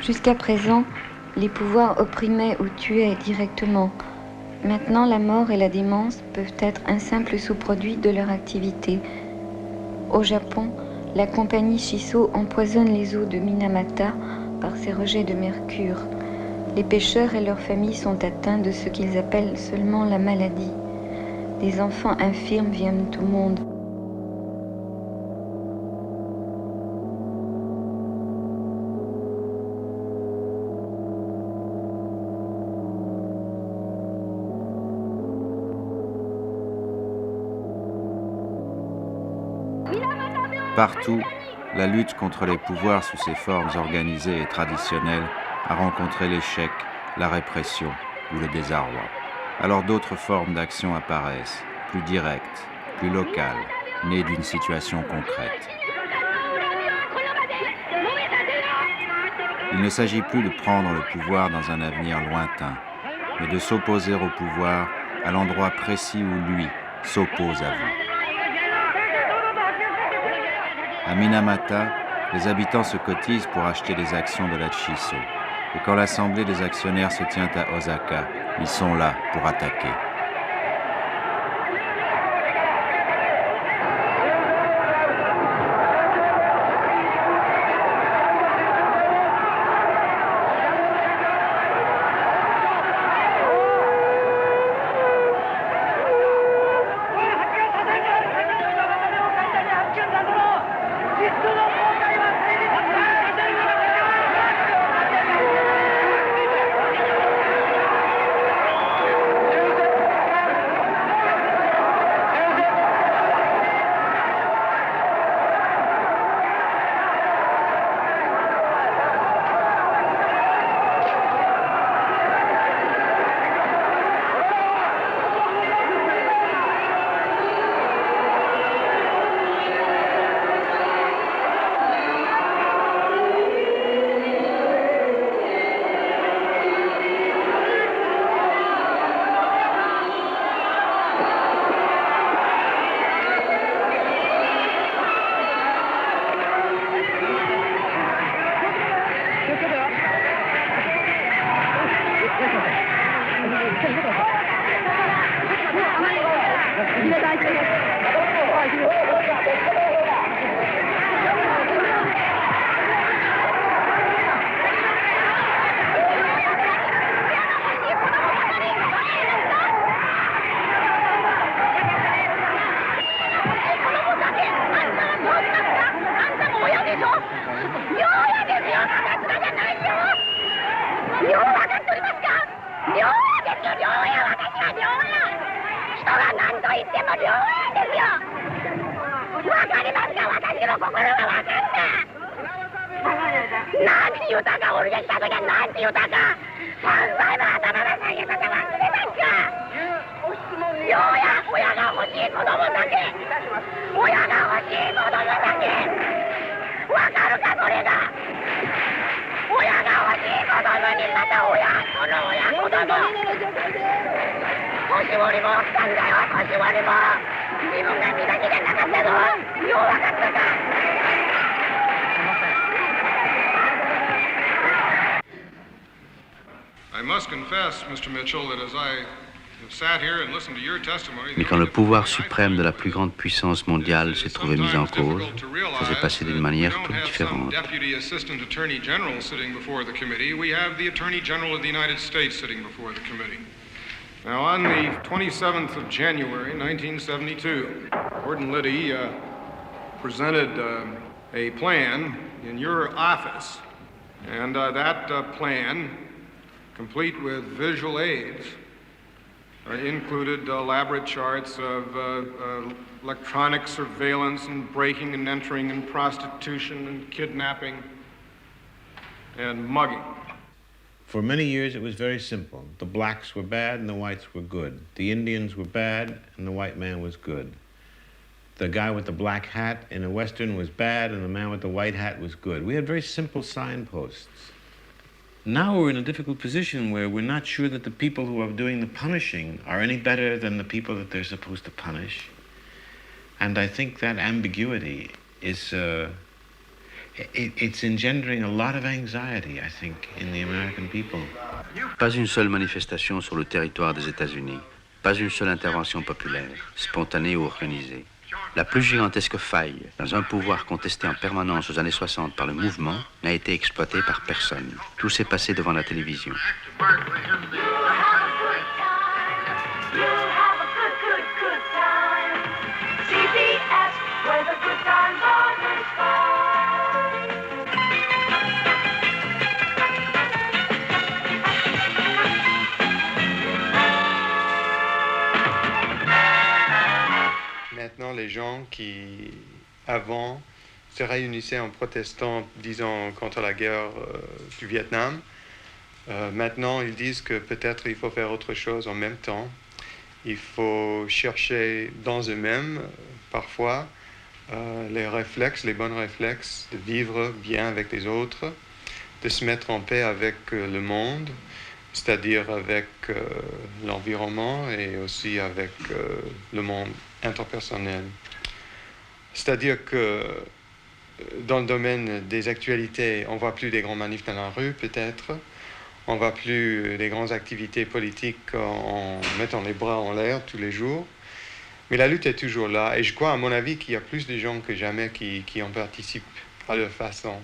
Jusqu'à présent, les pouvoirs opprimaient ou tuaient directement. Maintenant, la mort et la démence peuvent être un simple sous-produit de leur activité. Au Japon, la compagnie Shiso empoisonne les eaux de Minamata par ses rejets de mercure. Les pêcheurs et leurs familles sont atteints de ce qu'ils appellent seulement la maladie. Des enfants infirmes viennent au monde. Partout, la lutte contre les pouvoirs sous ses formes organisées et traditionnelles a rencontré l'échec, la répression ou le désarroi. Alors d'autres formes d'action apparaissent, plus directes, plus locales, nées d'une situation concrète. Il ne s'agit plus de prendre le pouvoir dans un avenir lointain, mais de s'opposer au pouvoir à l'endroit précis où lui s'oppose à vous. À Minamata, les habitants se cotisent pour acheter les actions de la Shiso. Et quand l'Assemblée des actionnaires se tient à Osaka, ils sont là pour attaquer. Mais quand le pouvoir suprême de la plus grande puissance mondiale s'est trouvé mis en cause, ça s'est passé d'une manière toute différente. Now, on the 27th of January, 1972, Gordon Liddy presented a plan in your office, and that plan, complete with visual aids, included elaborate charts of electronic surveillance and breaking and entering and prostitution and kidnapping and mugging. For many years, it was very simple. The blacks were bad and the whites were good. The Indians were bad and the white man was good. The guy with the black hat in a Western was bad and the man with the white hat was good. We had very simple signposts. Now we're in a difficult position where we're not sure that the people who are doing the punishing are any better than the people that they're supposed to punish. And I think that ambiguity is... It's engendering a lot of anxiety, I think, in the American people. Pas une seule manifestation sur le territoire des États-Unis, pas une seule intervention populaire, spontanée ou organisée. La plus gigantesque faille dans un pouvoir contesté en permanence aux années 60 par le mouvement n'a été exploitée par personne. Tout s'est passé devant la télévision. Maintenant, les gens qui, avant, se réunissaient en protestant, disons, contre la guerre du Vietnam, maintenant, ils disent que peut-être il faut faire autre chose en même temps. Il faut chercher dans eux-mêmes, parfois, les réflexes, les bons réflexes de vivre bien avec les autres, de se mettre en paix avec le monde, c'est-à-dire avec l'environnement et aussi avec le monde interpersonnel. C'est-à-dire que dans le domaine des actualités, on ne voit plus des grands manifs dans la rue, peut-être, On ne voit plus des grandes activités politiques en mettant les bras en l'air tous les jours. Mais la lutte est toujours là. Et je crois, à mon avis, qu'il y a plus de gens que jamais qui en participent à leur façon.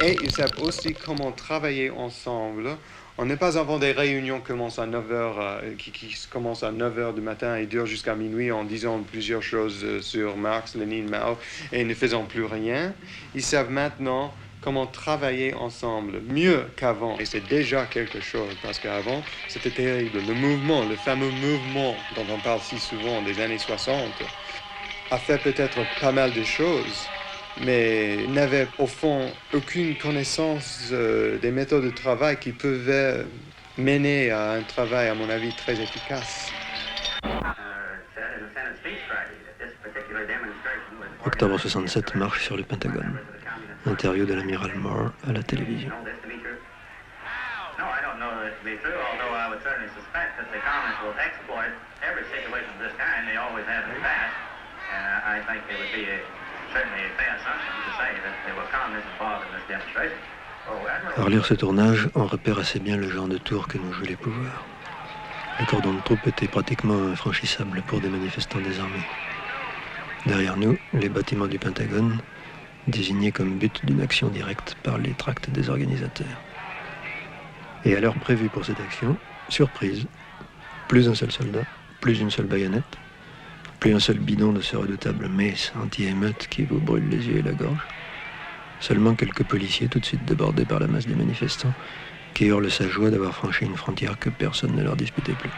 Et ils savent aussi comment travailler ensemble. On n'est pas avant des réunions qui commencent à 9h, qui commencent à 9h du matin et durent jusqu'à minuit en disant plusieurs choses sur Marx, Lénine, Mao et ne faisant plus rien. Ils savent maintenant comment travailler ensemble mieux qu'avant. Et c'est déjà quelque chose parce qu'avant, c'était terrible. Le mouvement, le fameux mouvement dont on parle si souvent des années 60, a fait peut-être pas mal de choses, mais n'avait au fond aucune connaissance des méthodes de travail qui pouvaient mener à un travail, à mon avis, très efficace. Octobre 67, marche sur le Pentagone. Interview de l'amiral Moore à la télévision. À lire ce tournage, on repère assez bien le genre de tour que nous jouent les pouvoirs. Le cordon de troupes était pratiquement infranchissable pour des manifestants désarmés. Derrière nous, les bâtiments du Pentagone, désignés comme but d'une action directe par les tracts des organisateurs. Et à l'heure prévue pour cette action, surprise, plus un seul soldat, plus une seule baïonnette, plus un seul bidon de ce redoutable mace anti-émeute qui vous brûle les yeux et la gorge. Seulement quelques policiers tout de suite débordés par la masse des manifestants qui hurlent sa joie d'avoir franchi une frontière que personne ne leur disputait plus.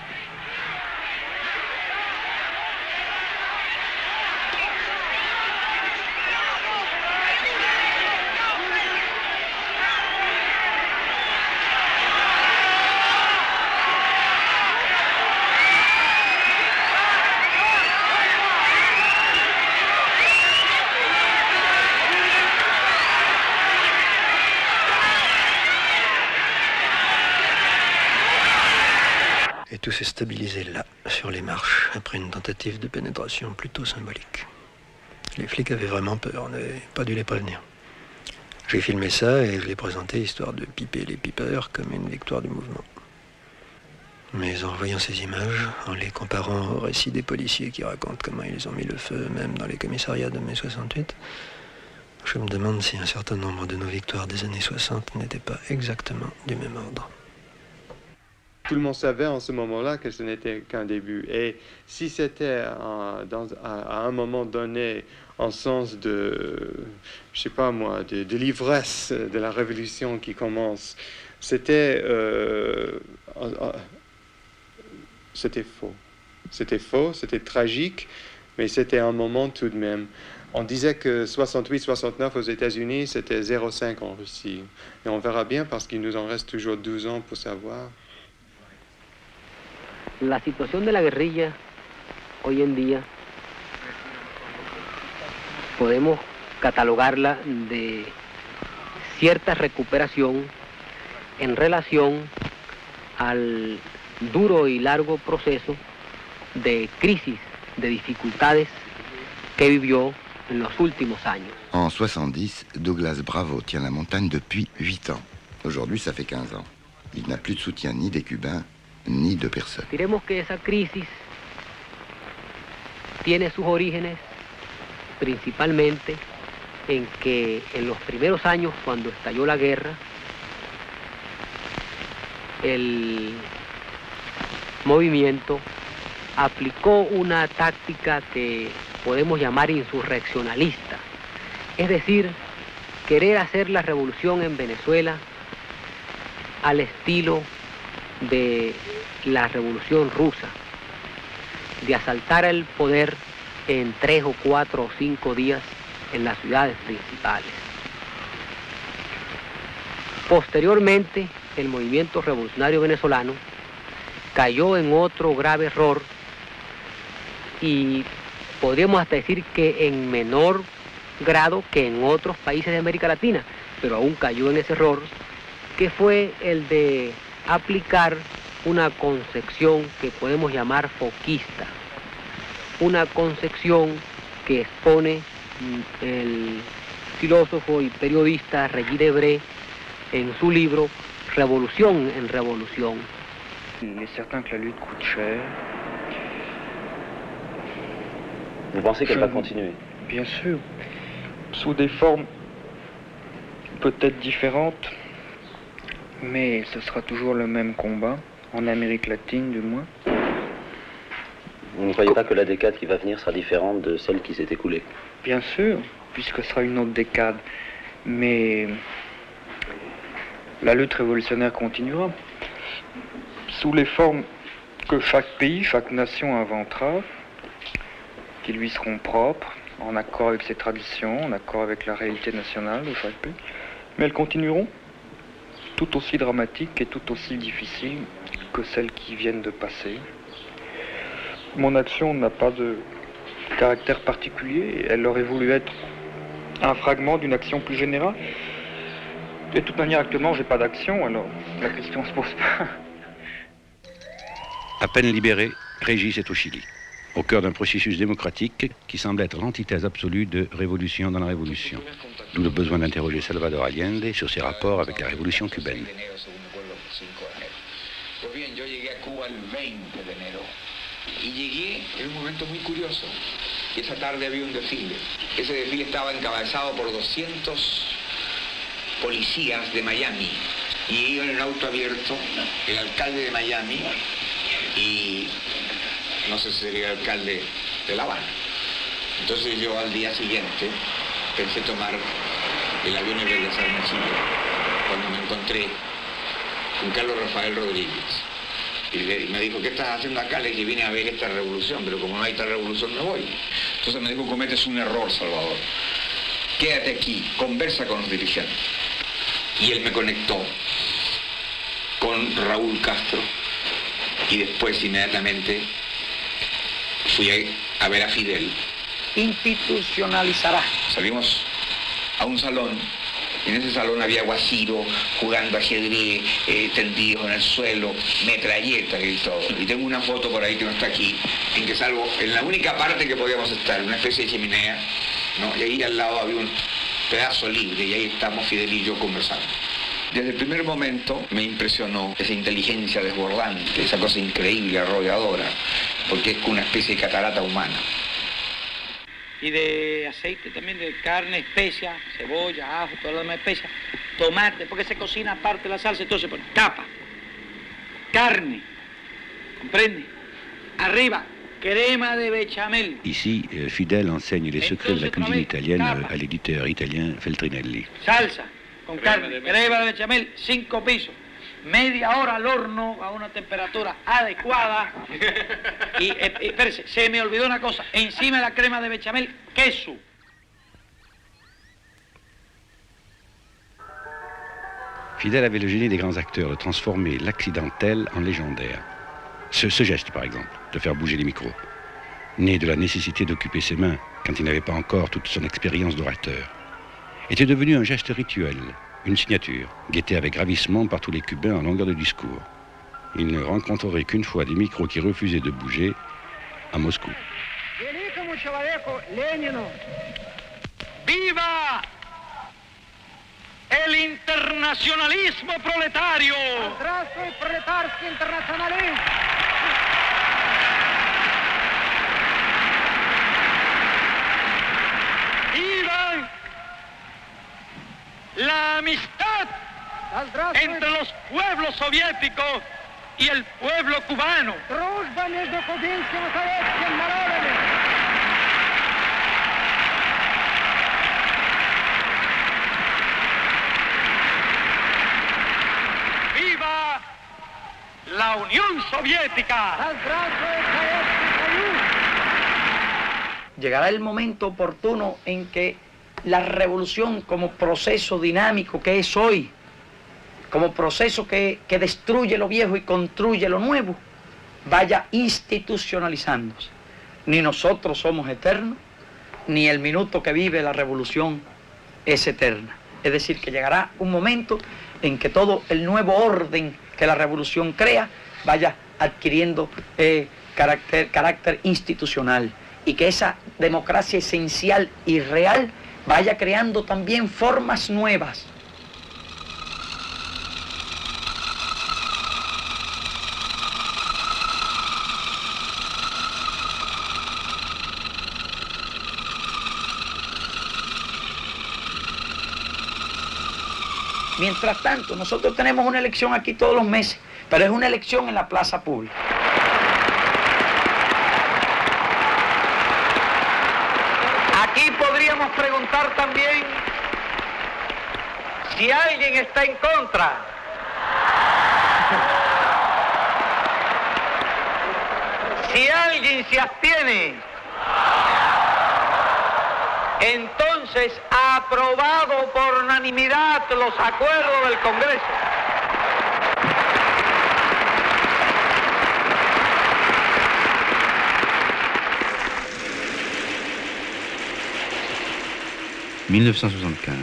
Tout s'est stabilisé là, sur les marches, après une tentative de pénétration plutôt symbolique. Les flics avaient vraiment peur, on n'avait pas dû les prévenir. J'ai filmé ça et je l'ai présenté histoire de piper les pipeurs comme une victoire du mouvement. Mais en voyant ces images, en les comparant au récit des policiers qui racontent comment ils ont mis le feu même dans les commissariats de mai 68, je me demande si un certain nombre de nos victoires des années 60 n'étaient pas exactement du même ordre. Tout le monde savait en ce moment-là que ce n'était qu'un début. Et si c'était à un moment donné en sens de, je sais pas moi, de l'ivresse de la révolution qui commence, c'était faux. C'était faux, c'était tragique, mais c'était un moment tout de même. On disait que 68-69 aux États-Unis, c'était 0,5 en Russie. Et on verra bien parce qu'il nous en reste toujours 12 ans pour savoir. La situación de la guerrilla hoy en día podemos catalogarla de cierta recuperación en relación al duro y largo proceso de crisis, de dificultades que vivió en los últimos años. En 70, Douglas Bravo tient la montagne depuis 8 ans. Aujourd'hui, ça fait 15 ans. Il n'a plus de soutien ni des Cubains, ni de personne. Diremos que esa crisis tiene sus orígenes principalmente en que en los primeros años, cuando estalló la guerra, el movimiento aplicó una táctica que podemos llamar insurreccionalista, es decir, querer hacer la revolución en Venezuela al estilo de la revolución rusa, de asaltar el poder en 3 o 4 o 5 días en las ciudades principales. Posteriormente, el movimiento revolucionario venezolano cayó en otro grave error y podríamos hasta decir que en menor grado que en otros países de América Latina, pero aún cayó en ese error, que fue el de aplicar una concepción que podemos llamar foquista, una concepción que expone el filósofo y periodista Regis Debray en su libro Révolution en Révolution. Il est certain que la lutte coûte cher. Vous pensez qu'elle va continuer? Bien sûr, sous des formes peut-être différentes, mais ce sera toujours le même combat, en Amérique latine du moins. Vous ne croyez pas que la décade qui va venir sera différente de celle qui s'est écoulée? Bien sûr, puisque ce sera une autre décade, mais la lutte révolutionnaire continuera, sous les formes que chaque pays, chaque nation inventera, qui lui seront propres, en accord avec ses traditions, en accord avec la réalité nationale de chaque pays. Mais elles continueront, tout aussi dramatiques et tout aussi difficiles que celles qui viennent de passer. Mon action n'a pas de caractère particulier, elle aurait voulu être un fragment d'une action plus générale. De toute manière, actuellement, j'ai pas d'action, alors la question se pose pas. À peine libéré, Régis est au Chili, au cœur d'un processus démocratique qui semble être l'antithèse absolue de révolution dans la révolution. D'où le besoin d'interroger Salvador Allende sur ses rapports avec la révolution cubaine. Y llegué en un momento muy curioso. Esa tarde había un desfile. Ese desfile estaba encabezado por 200 policías de Miami. Y iba en un auto abierto el alcalde de Miami y no sé si sería el alcalde de La Habana. Entonces yo al día siguiente pensé tomar el avión y regresarme a Chile cuando me encontré con Carlos Rafael Rodríguez. Y me dijo, ¿qué estás haciendo acá? Le dije, vine a ver esta revolución, pero como no hay esta revolución me voy. Entonces me dijo, cometes un error, Salvador. Quédate aquí, conversa con los dirigentes. Y él me conectó con Raúl Castro y después inmediatamente fui a ver a Fidel. Institucionalizará. Salimos a un salón. En ese salón había guasiro jugando ajedrez, tendidos en el suelo, metralletas y todo. Y tengo una foto por ahí que no está aquí, en que salgo en la única parte que podíamos estar, una especie de chimenea, ¿no? Y ahí al lado había un pedazo libre y ahí estamos Fidel y yo conversando. Desde el primer momento me impresionó esa inteligencia desbordante, esa cosa increíble, arrolladora, porque es una especie de catarata humana. Y de aceite también, de carne, especia, cebolla, ajo, toda la demás especia, tomate, porque se cocina aparte de la salsa, entonces pues, tapa, carne, ¿comprende? Arriba, crema de bechamel. Ici, Fidel enseigne les secrets de la cuisine italienne à l'éditeur italien Feltrinelli. Salsa, con carne, crema de bechamel, 5 pisos. Media hora al horno a una temperatura adecuada. Y espérese, se me olvidó una cosa. Encima de la crema de bechamel, queso. Fidel avait le génie des grands acteurs de transformer l'accidentel en légendaire. Ce geste, par exemple, de faire bouger les micros, né de la nécessité d'occuper ses mains quand il n'avait pas encore toute son expérience d'orateur, était devenu un geste rituel. Une signature, guettée avec ravissement par tous les Cubains en longueur de discours. Il ne rencontrerait qu'une fois des micros qui refusaient de bouger à Moscou. ¡Viva el internacionalismo proletario! Здравствуй, пролетарский интернационализм! ¡Viva la amistad entre los pueblos soviéticos y el pueblo cubano! Дружба между кубинским и советским народами! ¡Viva la Unión Soviética! Llegará el momento oportuno en que la revolución como proceso dinámico que es hoy, como proceso que destruye lo viejo y construye lo nuevo, vaya institucionalizándose. Ni nosotros somos eternos, ni el minuto que vive la revolución es eterna. Es decir, que llegará un momento en que todo el nuevo orden que la revolución crea vaya adquiriendo carácter institucional y que esa democracia esencial y real vaya creando también formas nuevas Mientras tanto, nosotros tenemos una elección aquí todos los meses, pero es una elección en la plaza pública. Aquí podríamos preguntar también si alguien está en contra. Si alguien se abstiene, entonces aprobado por unanimidad los acuerdos del Congreso. « 1975,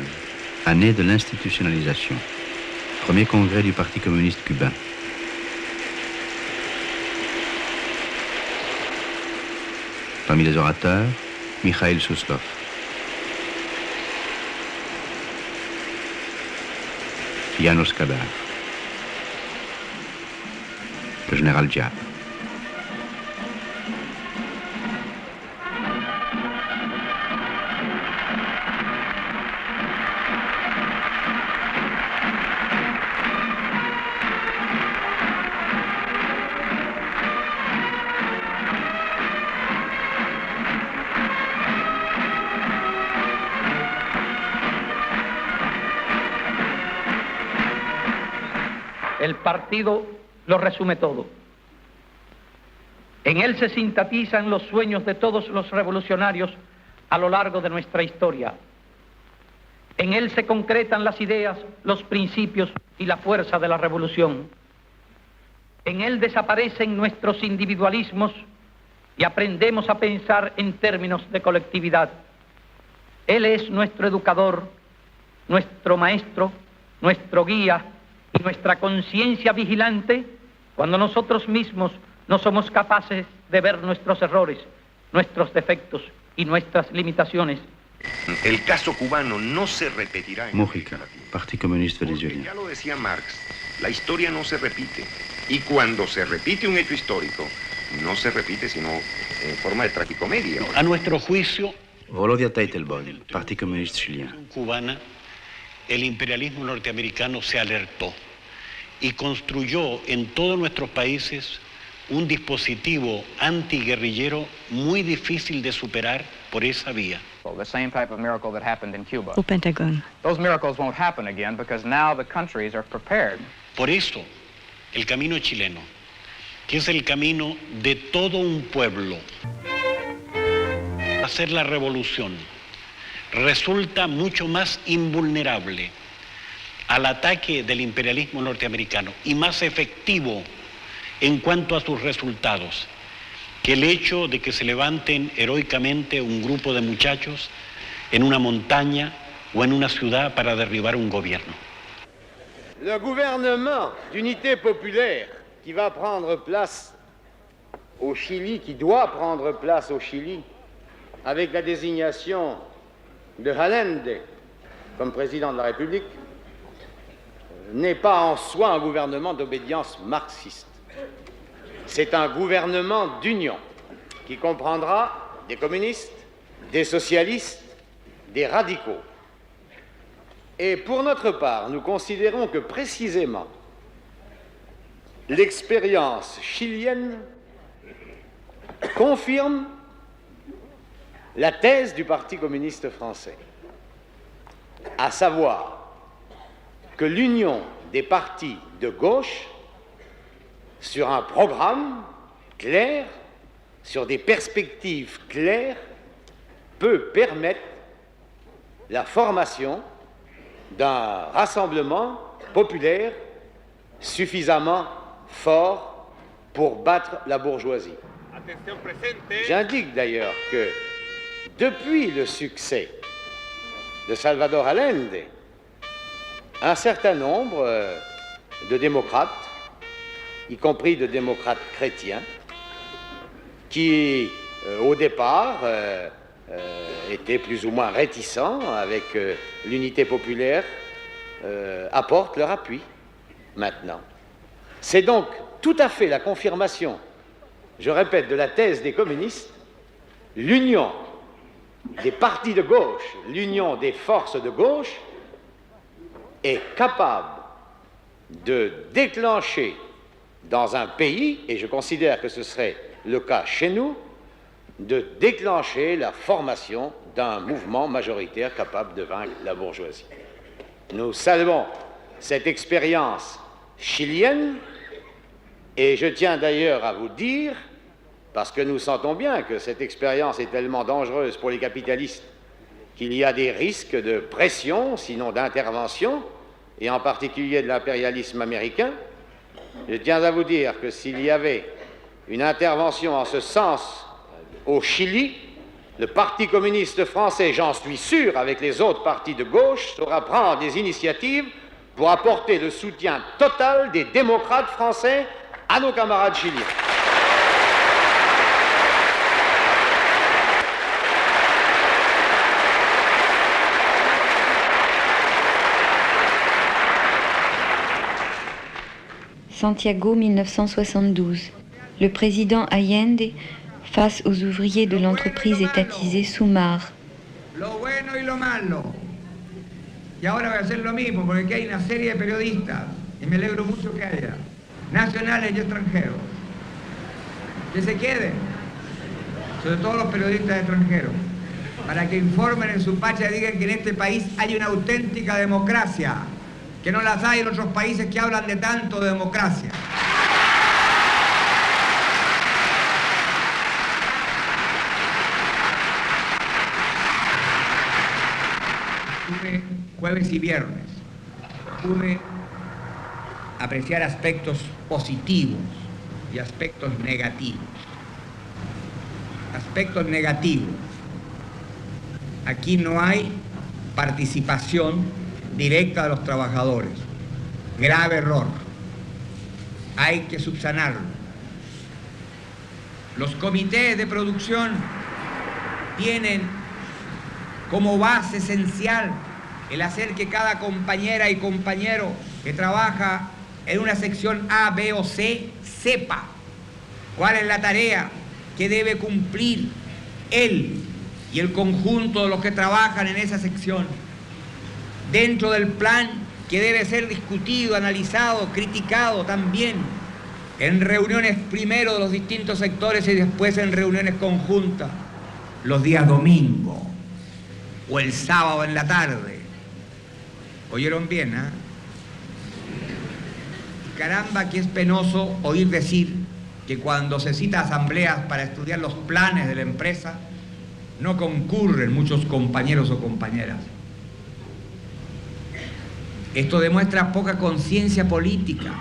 année de l'institutionnalisation. Premier congrès du Parti communiste cubain. Parmi les orateurs, Mikhail Suslov. Janos Kadar. Le général Diab. El partido lo resume todo. En él se sintetizan los sueños de todos los revolucionarios a lo largo de nuestra historia. En él se concretan las ideas, los principios y la fuerza de la revolución. En él desaparecen nuestros individualismos y aprendemos a pensar en términos de colectividad. Él es nuestro educador, nuestro maestro, nuestro guía y nuestra conciencia vigilante cuando nosotros mismos no somos capaces de ver nuestros errores, nuestros defectos y nuestras limitaciones. El caso cubano no se repetirá en Mujica, Parti Communiste Venezuelano. Ya lo decía Marx, la historia no se repite. Y cuando se repite un hecho histórico, no se repite sino en forma de tragicomedia. A nuestro juicio, Volodya Teitelboi, Parti Communiste Chilien. Cubana, el imperialismo norteamericano se alertó y construyó en todos nuestros países un dispositivo antiguerrillero muy difícil de superar por esa vía. The same type of miracle that happened in Cuba. Au Pentagone. Those miracles won't happen again because now the countries are prepared. Por eso, el camino chileno, que es el camino de todo un pueblo, hacer la revolución, resulta mucho más invulnerable al ataque del imperialismo norteamericano y más efectivo en cuanto a sus resultados que el hecho de que se levanten heroicamente un grupo de muchachos en una montaña o en una ciudad para derribar un gobierno. Le gouvernement d'unité populaire qui va prendre place au Chili, qui doit prendre place au Chili, avec la désignation de Allende comme président de la République, n'est pas en soi un gouvernement d'obédience marxiste. C'est un gouvernement d'union qui comprendra des communistes, des socialistes, des radicaux. Et pour notre part, nous considérons que précisément l'expérience chilienne confirme la thèse du Parti communiste français, à savoir que l'union des partis de gauche sur un programme clair, sur des perspectives claires, peut permettre la formation d'un rassemblement populaire suffisamment fort pour battre la bourgeoisie. J'indique d'ailleurs que depuis le succès de Salvador Allende, un certain nombre de démocrates, y compris de démocrates chrétiens, qui au départ étaient plus ou moins réticents avec l'unité populaire, apportent leur appui maintenant. C'est donc tout à fait la confirmation, je répète, de la thèse des communistes, l'union des partis de gauche, l'union des forces de gauche, est capable de déclencher dans un pays, et je considère que ce serait le cas chez nous, de déclencher la formation d'un mouvement majoritaire capable de vaincre la bourgeoisie. Nous saluons cette expérience chilienne, et je tiens d'ailleurs à vous dire, parce que nous sentons bien que cette expérience est tellement dangereuse pour les capitalistes qu'il y a des risques de pression, sinon d'intervention, et en particulier de l'impérialisme américain. Je tiens à vous dire que s'il y avait une intervention en ce sens au Chili, le Parti communiste français, j'en suis sûr, avec les autres partis de gauche, saura prendre des initiatives pour apporter le soutien total des démocrates français à nos camarades chiliens. Santiago 1972. Le président Allende face aux ouvriers de l'entreprise étatisée Sumar. Lo bueno y lo malo. Y ahora voy a hacer lo mismo porque aquí hay una serie de periodistas, y me alegro mucho que haya, nacionales y extranjeros, que se queden, sobre todo los periodistas extranjeros, para que informen en su patria y digan que en este país hay una auténtica democracia, que no las hay en otros países que hablan de tanto de democracia. Jueves y viernes pude apreciar aspectos positivos y aspectos negativos. Aspectos negativos. Aquí no hay participación directa de los trabajadores. Grave error. Hay que subsanarlo. Los comités de producción tienen como base esencial el hacer que cada compañera y compañero que trabaja en una sección A, B o C sepa cuál es la tarea que debe cumplir él y el conjunto de los que trabajan en esa sección, dentro del plan que debe ser discutido, analizado, criticado también, en reuniones primero de los distintos sectores y después en reuniones conjuntas, los días domingo o el sábado en la tarde. ¿Oyeron bien, ah? Caramba, que es penoso oír decir que cuando se cita asambleas para estudiar los planes de la empresa, no concurren muchos compañeros o compañeras. Esto demuestra poca conciencia política.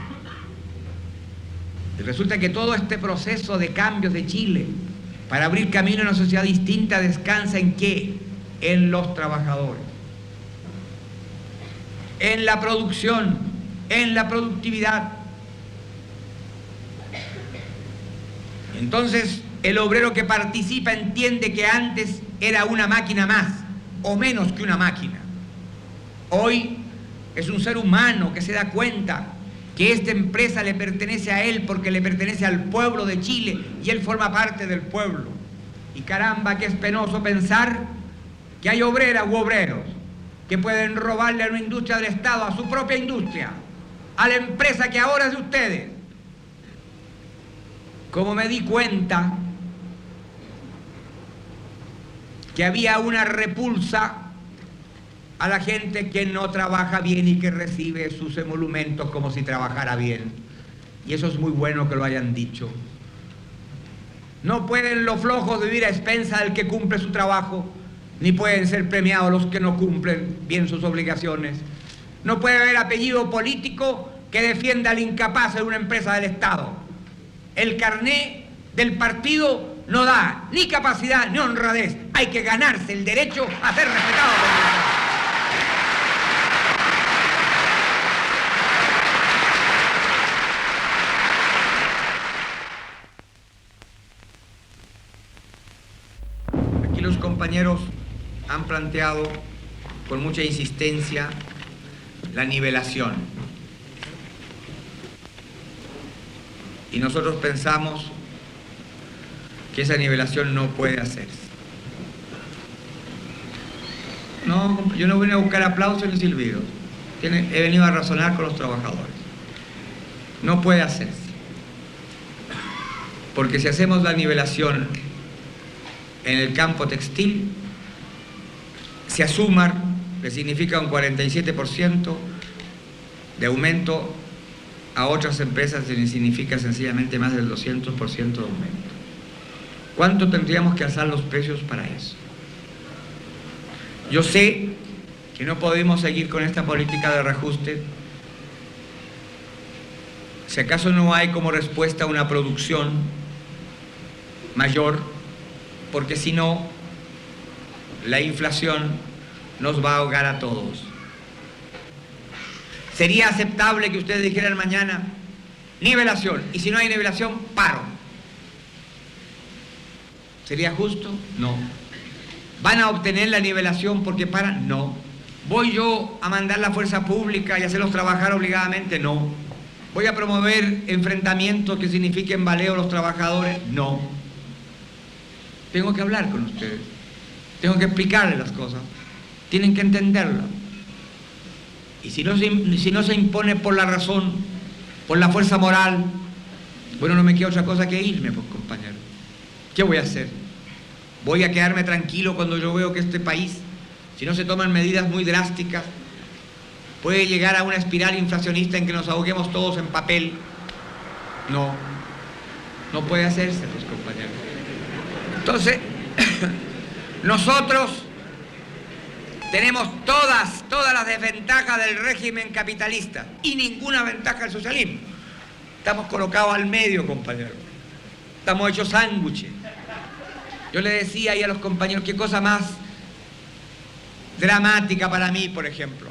Y resulta que todo este proceso de cambios de Chile para abrir camino a una sociedad distinta descansa ¿en qué? En los trabajadores, en la producción, en la productividad. Entonces, el obrero que participa entiende que antes era una máquina más, o menos que una máquina. Hoy es un ser humano que se da cuenta que esta empresa le pertenece a él porque le pertenece al pueblo de Chile y él forma parte del pueblo. Y caramba, que es penoso pensar que hay obreras u obreros que pueden robarle a una industria del Estado, a su propia industria, a la empresa que ahora es de ustedes. Como me di cuenta que había una repulsa a la gente que no trabaja bien y que recibe sus emolumentos como si trabajara bien. Y eso es muy bueno que lo hayan dicho. No pueden los flojos vivir a expensas del que cumple su trabajo, ni pueden ser premiados los que no cumplen bien sus obligaciones. No puede haber apellido político que defienda al incapaz en una empresa del Estado. El carné del partido no da ni capacidad ni honradez. Hay que ganarse el derecho a ser respetado por el Estado. Aquí los compañeros han planteado con mucha insistencia la nivelación. Y nosotros pensamos que esa nivelación no puede hacerse. No, yo no vine a buscar aplausos ni silbidos. He venido a razonar con los trabajadores. No puede hacerse. Porque si hacemos la nivelación en el campo textil, si a Sumar le significa un 47% de aumento, a otras empresas le significa sencillamente más del 200% de aumento. ¿Cuánto tendríamos que alzar los precios para eso? Yo sé que no podemos seguir con esta política de reajuste si acaso no hay como respuesta una producción mayor, porque si no, la inflación nos va a ahogar a todos. Sería aceptable que ustedes dijeran mañana nivelación, y si no hay nivelación, paro. ¿Sería justo? No. ¿Van a obtener la nivelación porque paran? No. ¿Voy yo a mandar la fuerza pública y hacerlos trabajar obligadamente? No. ¿Voy a promover enfrentamientos que signifiquen baleo a los trabajadores? No. Tengo que hablar con ustedes. Tengo que explicarles las cosas. Tienen que entenderlas. Y si no se impone por la razón, por la fuerza moral, bueno, no me queda otra cosa que irme, pues, compañero. ¿Qué voy a hacer? ¿Voy a quedarme tranquilo cuando yo veo que este país, si no se toman medidas muy drásticas, puede llegar a una espiral inflacionista en que nos ahoguemos todos en papel? No. No puede hacerse, pues, compañeros. Entonces, nosotros tenemos todas las desventajas del régimen capitalista y ninguna ventaja del socialismo. Estamos colocados al medio, compañeros. Estamos hechos sándwiches. Yo le decía ahí a los compañeros, qué cosa más dramática para mí, por ejemplo,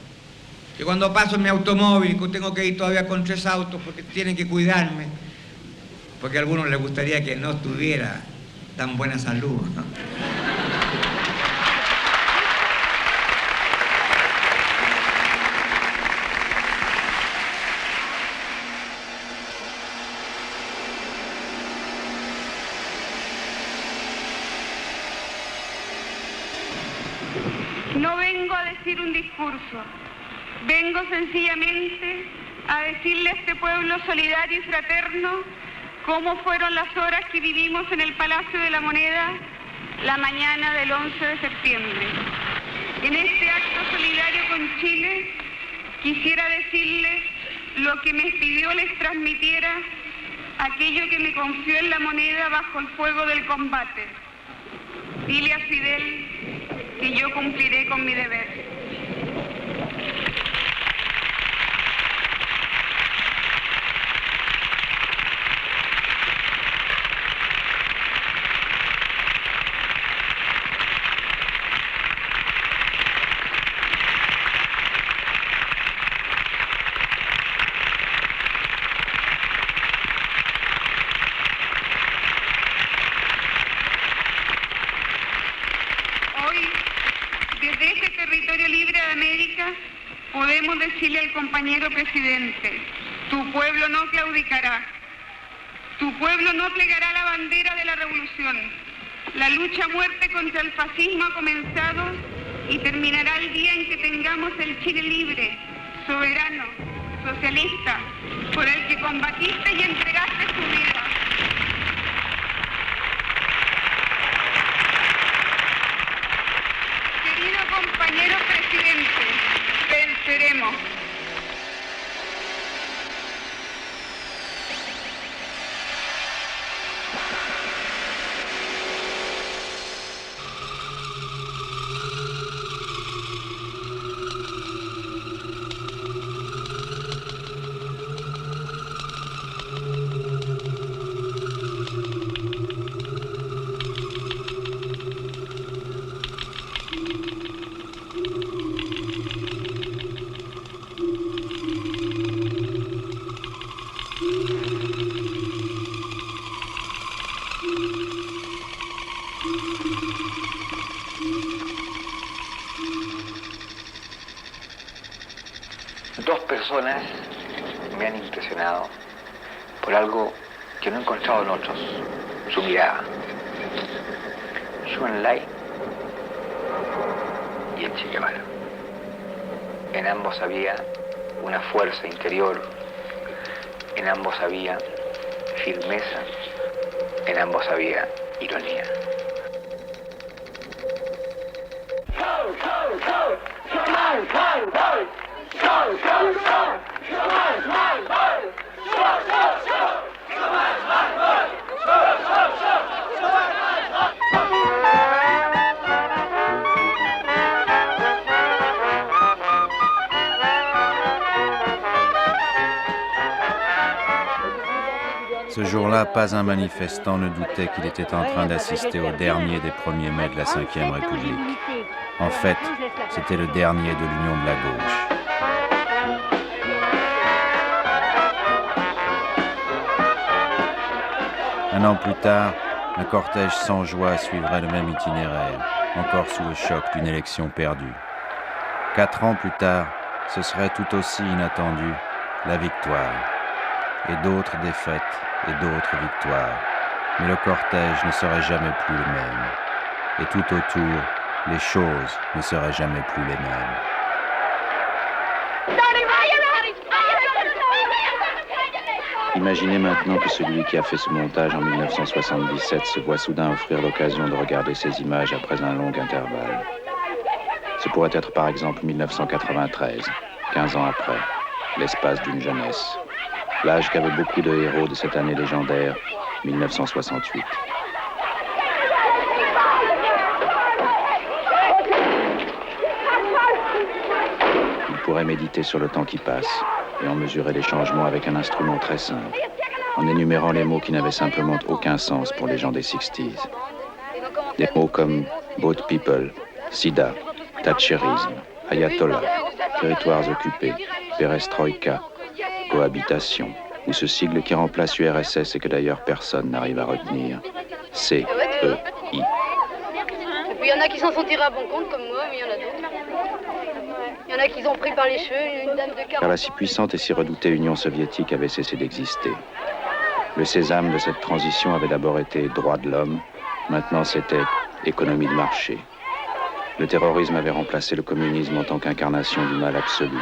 que cuando paso en mi automóvil, que tengo que ir todavía con 3 autos porque tienen que cuidarme, porque a algunos les gustaría que no tuviera tan buena salud, ¿no? No vengo a decir un discurso, vengo sencillamente a decirle a este pueblo solidario y fraterno cómo fueron las horas que vivimos en el Palacio de la Moneda la mañana del 11 de septiembre. En este acto solidario con Chile quisiera decirles lo que me pidió les transmitiera aquello que me confió en la Moneda bajo el fuego del combate. Dile a Fidel que yo cumpliré con mi deber. Podemos decirle al compañero presidente, tu pueblo no claudicará, tu pueblo no plegará la bandera de la revolución. La lucha a muerte contra el fascismo ha comenzado y terminará el día en que tengamos el Chile libre, soberano, socialista, por el que combatiste y entregaste tu vida. Querido compañero presidente, venceremos. Dos personas me han impresionado por algo que no he encontrado en otros, su mirada. Zhou Enlai y el Che Guevara. En ambos había una fuerza interior. En ambos había firmeza, en ambos había ironía. Ce jour-là, pas un manifestant ne doutait qu'il était en train d'assister au dernier des 1er mai de la Ve République. En fait, c'était le dernier de l'Union de la gauche. Un an plus tard, un cortège sans joie suivrait le même itinéraire, encore sous le choc d'une élection perdue. 4 ans plus tard, ce serait tout aussi inattendu, la victoire. Et d'autres défaites et d'autres victoires. Mais le cortège ne serait jamais plus le même. Et tout autour, les choses ne seraient jamais plus les mêmes. Imaginez maintenant que celui qui a fait ce montage en 1977 se voit soudain offrir l'occasion de regarder ces images après un long intervalle. Ce pourrait être par exemple 1993, 15 ans après, l'espace d'une jeunesse. L'âge qu'avaient beaucoup de héros de cette année légendaire, 1968. Il pourrait méditer sur le temps qui passe et en mesurer les changements avec un instrument très simple, en énumérant les mots qui n'avaient simplement aucun sens pour les gens des 60s. Des mots comme boat people, sida, thatcherisme, ayatollah, territoires occupés, perestroïka, cohabitation, ou ce sigle qui remplace URSS et que d'ailleurs personne n'arrive à retenir, CEI. Et puis il y en a qui s'en sont tirés à bon compte comme moi, mais il y en a d'autres. Il y en a qui ont pris par les cheveux, une dame de 40 ans. Car la si puissante et si redoutée Union soviétique avait cessé d'exister. Le sésame de cette transition avait d'abord été droit de l'homme, maintenant c'était économie de marché. Le terrorisme avait remplacé le communisme en tant qu'incarnation du mal absolu.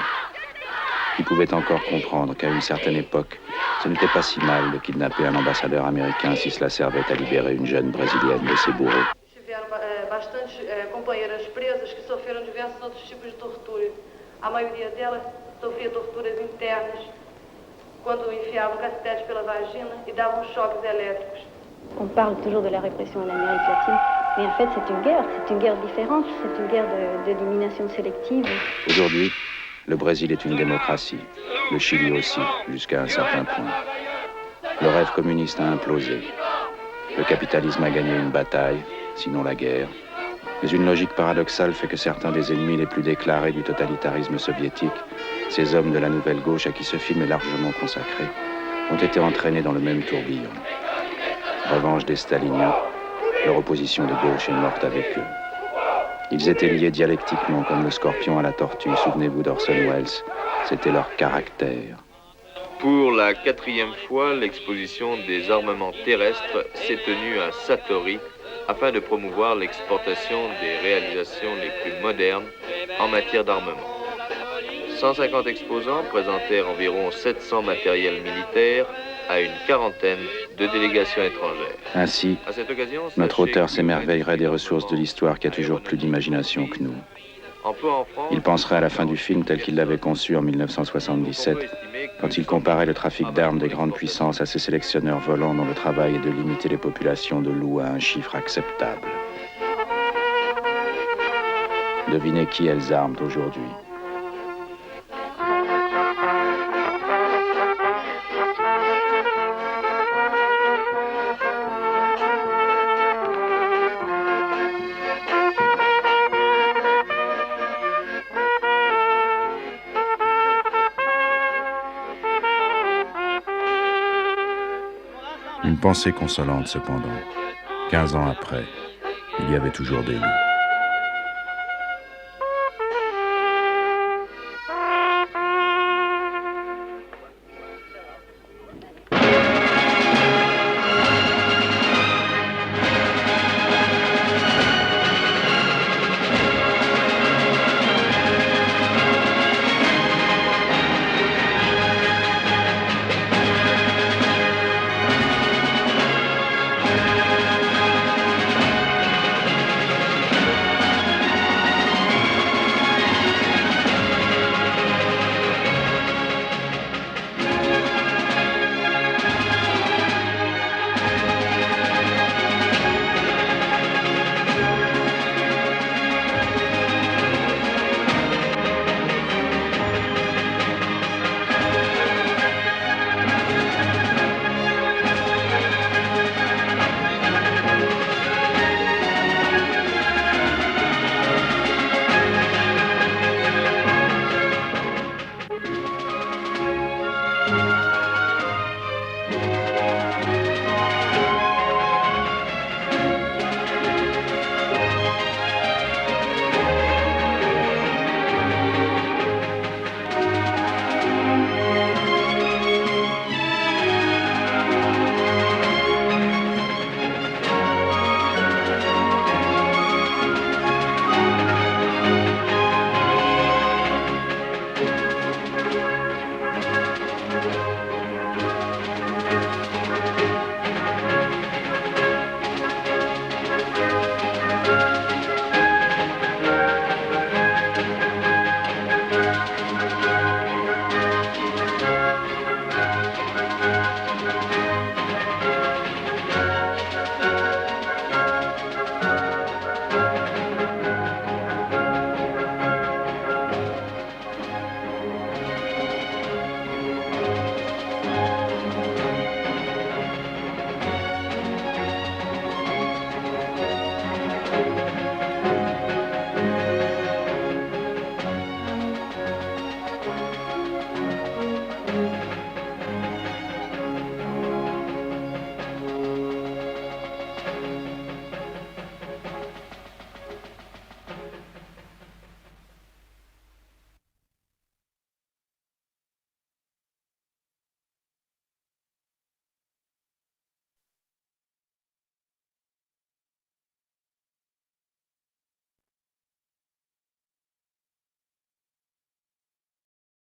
Qui pouvait encore comprendre qu'à une certaine époque, ce n'était pas si mal de kidnapper un ambassadeur américain si cela servait à libérer une jeune brésilienne de ses bourreaux. Tiveram bastantes companheiras presas que sofreram diversos outros tipos de tortura. A maioria delas sofria torturas internas, quando enfiavam cateteres pela vagina e davam choques électricos. On parle toujours de la répression en Amérique latine, mais en fait c'est une guerre différente, c'est une guerre d'élimination sélective. Aujourd'hui, le Brésil est une démocratie, le Chili aussi, jusqu'à un certain point. Le rêve communiste a implosé. Le capitalisme a gagné une bataille, sinon la guerre. Mais une logique paradoxale fait que certains des ennemis les plus déclarés du totalitarisme soviétique, ces hommes de la nouvelle gauche à qui ce film est largement consacré, ont été entraînés dans le même tourbillon. Revanche des staliniens, leur opposition de gauche est morte avec eux. Ils étaient liés dialectiquement comme le scorpion à la tortue, souvenez-vous d'Orson Welles, c'était leur caractère. Pour la 4e fois, l'exposition des armements terrestres s'est tenue à Satori afin de promouvoir l'exportation des réalisations les plus modernes en matière d'armement. 150 exposants présentèrent environ 700 matériels militaires à une quarantaine de délégations étrangères. Ainsi, notre auteur s'émerveillerait des ressources de l'histoire qui a toujours plus d'imagination que nous. Il penserait à la fin du film tel qu'il l'avait conçu en 1977, quand il comparait le trafic d'armes des grandes puissances à ces sélectionneurs volants dont le travail est de limiter les populations de loups à un chiffre acceptable. Devinez qui elles arment aujourd'hui. Une pensée consolante cependant. 15 ans après, il y avait toujours des loups.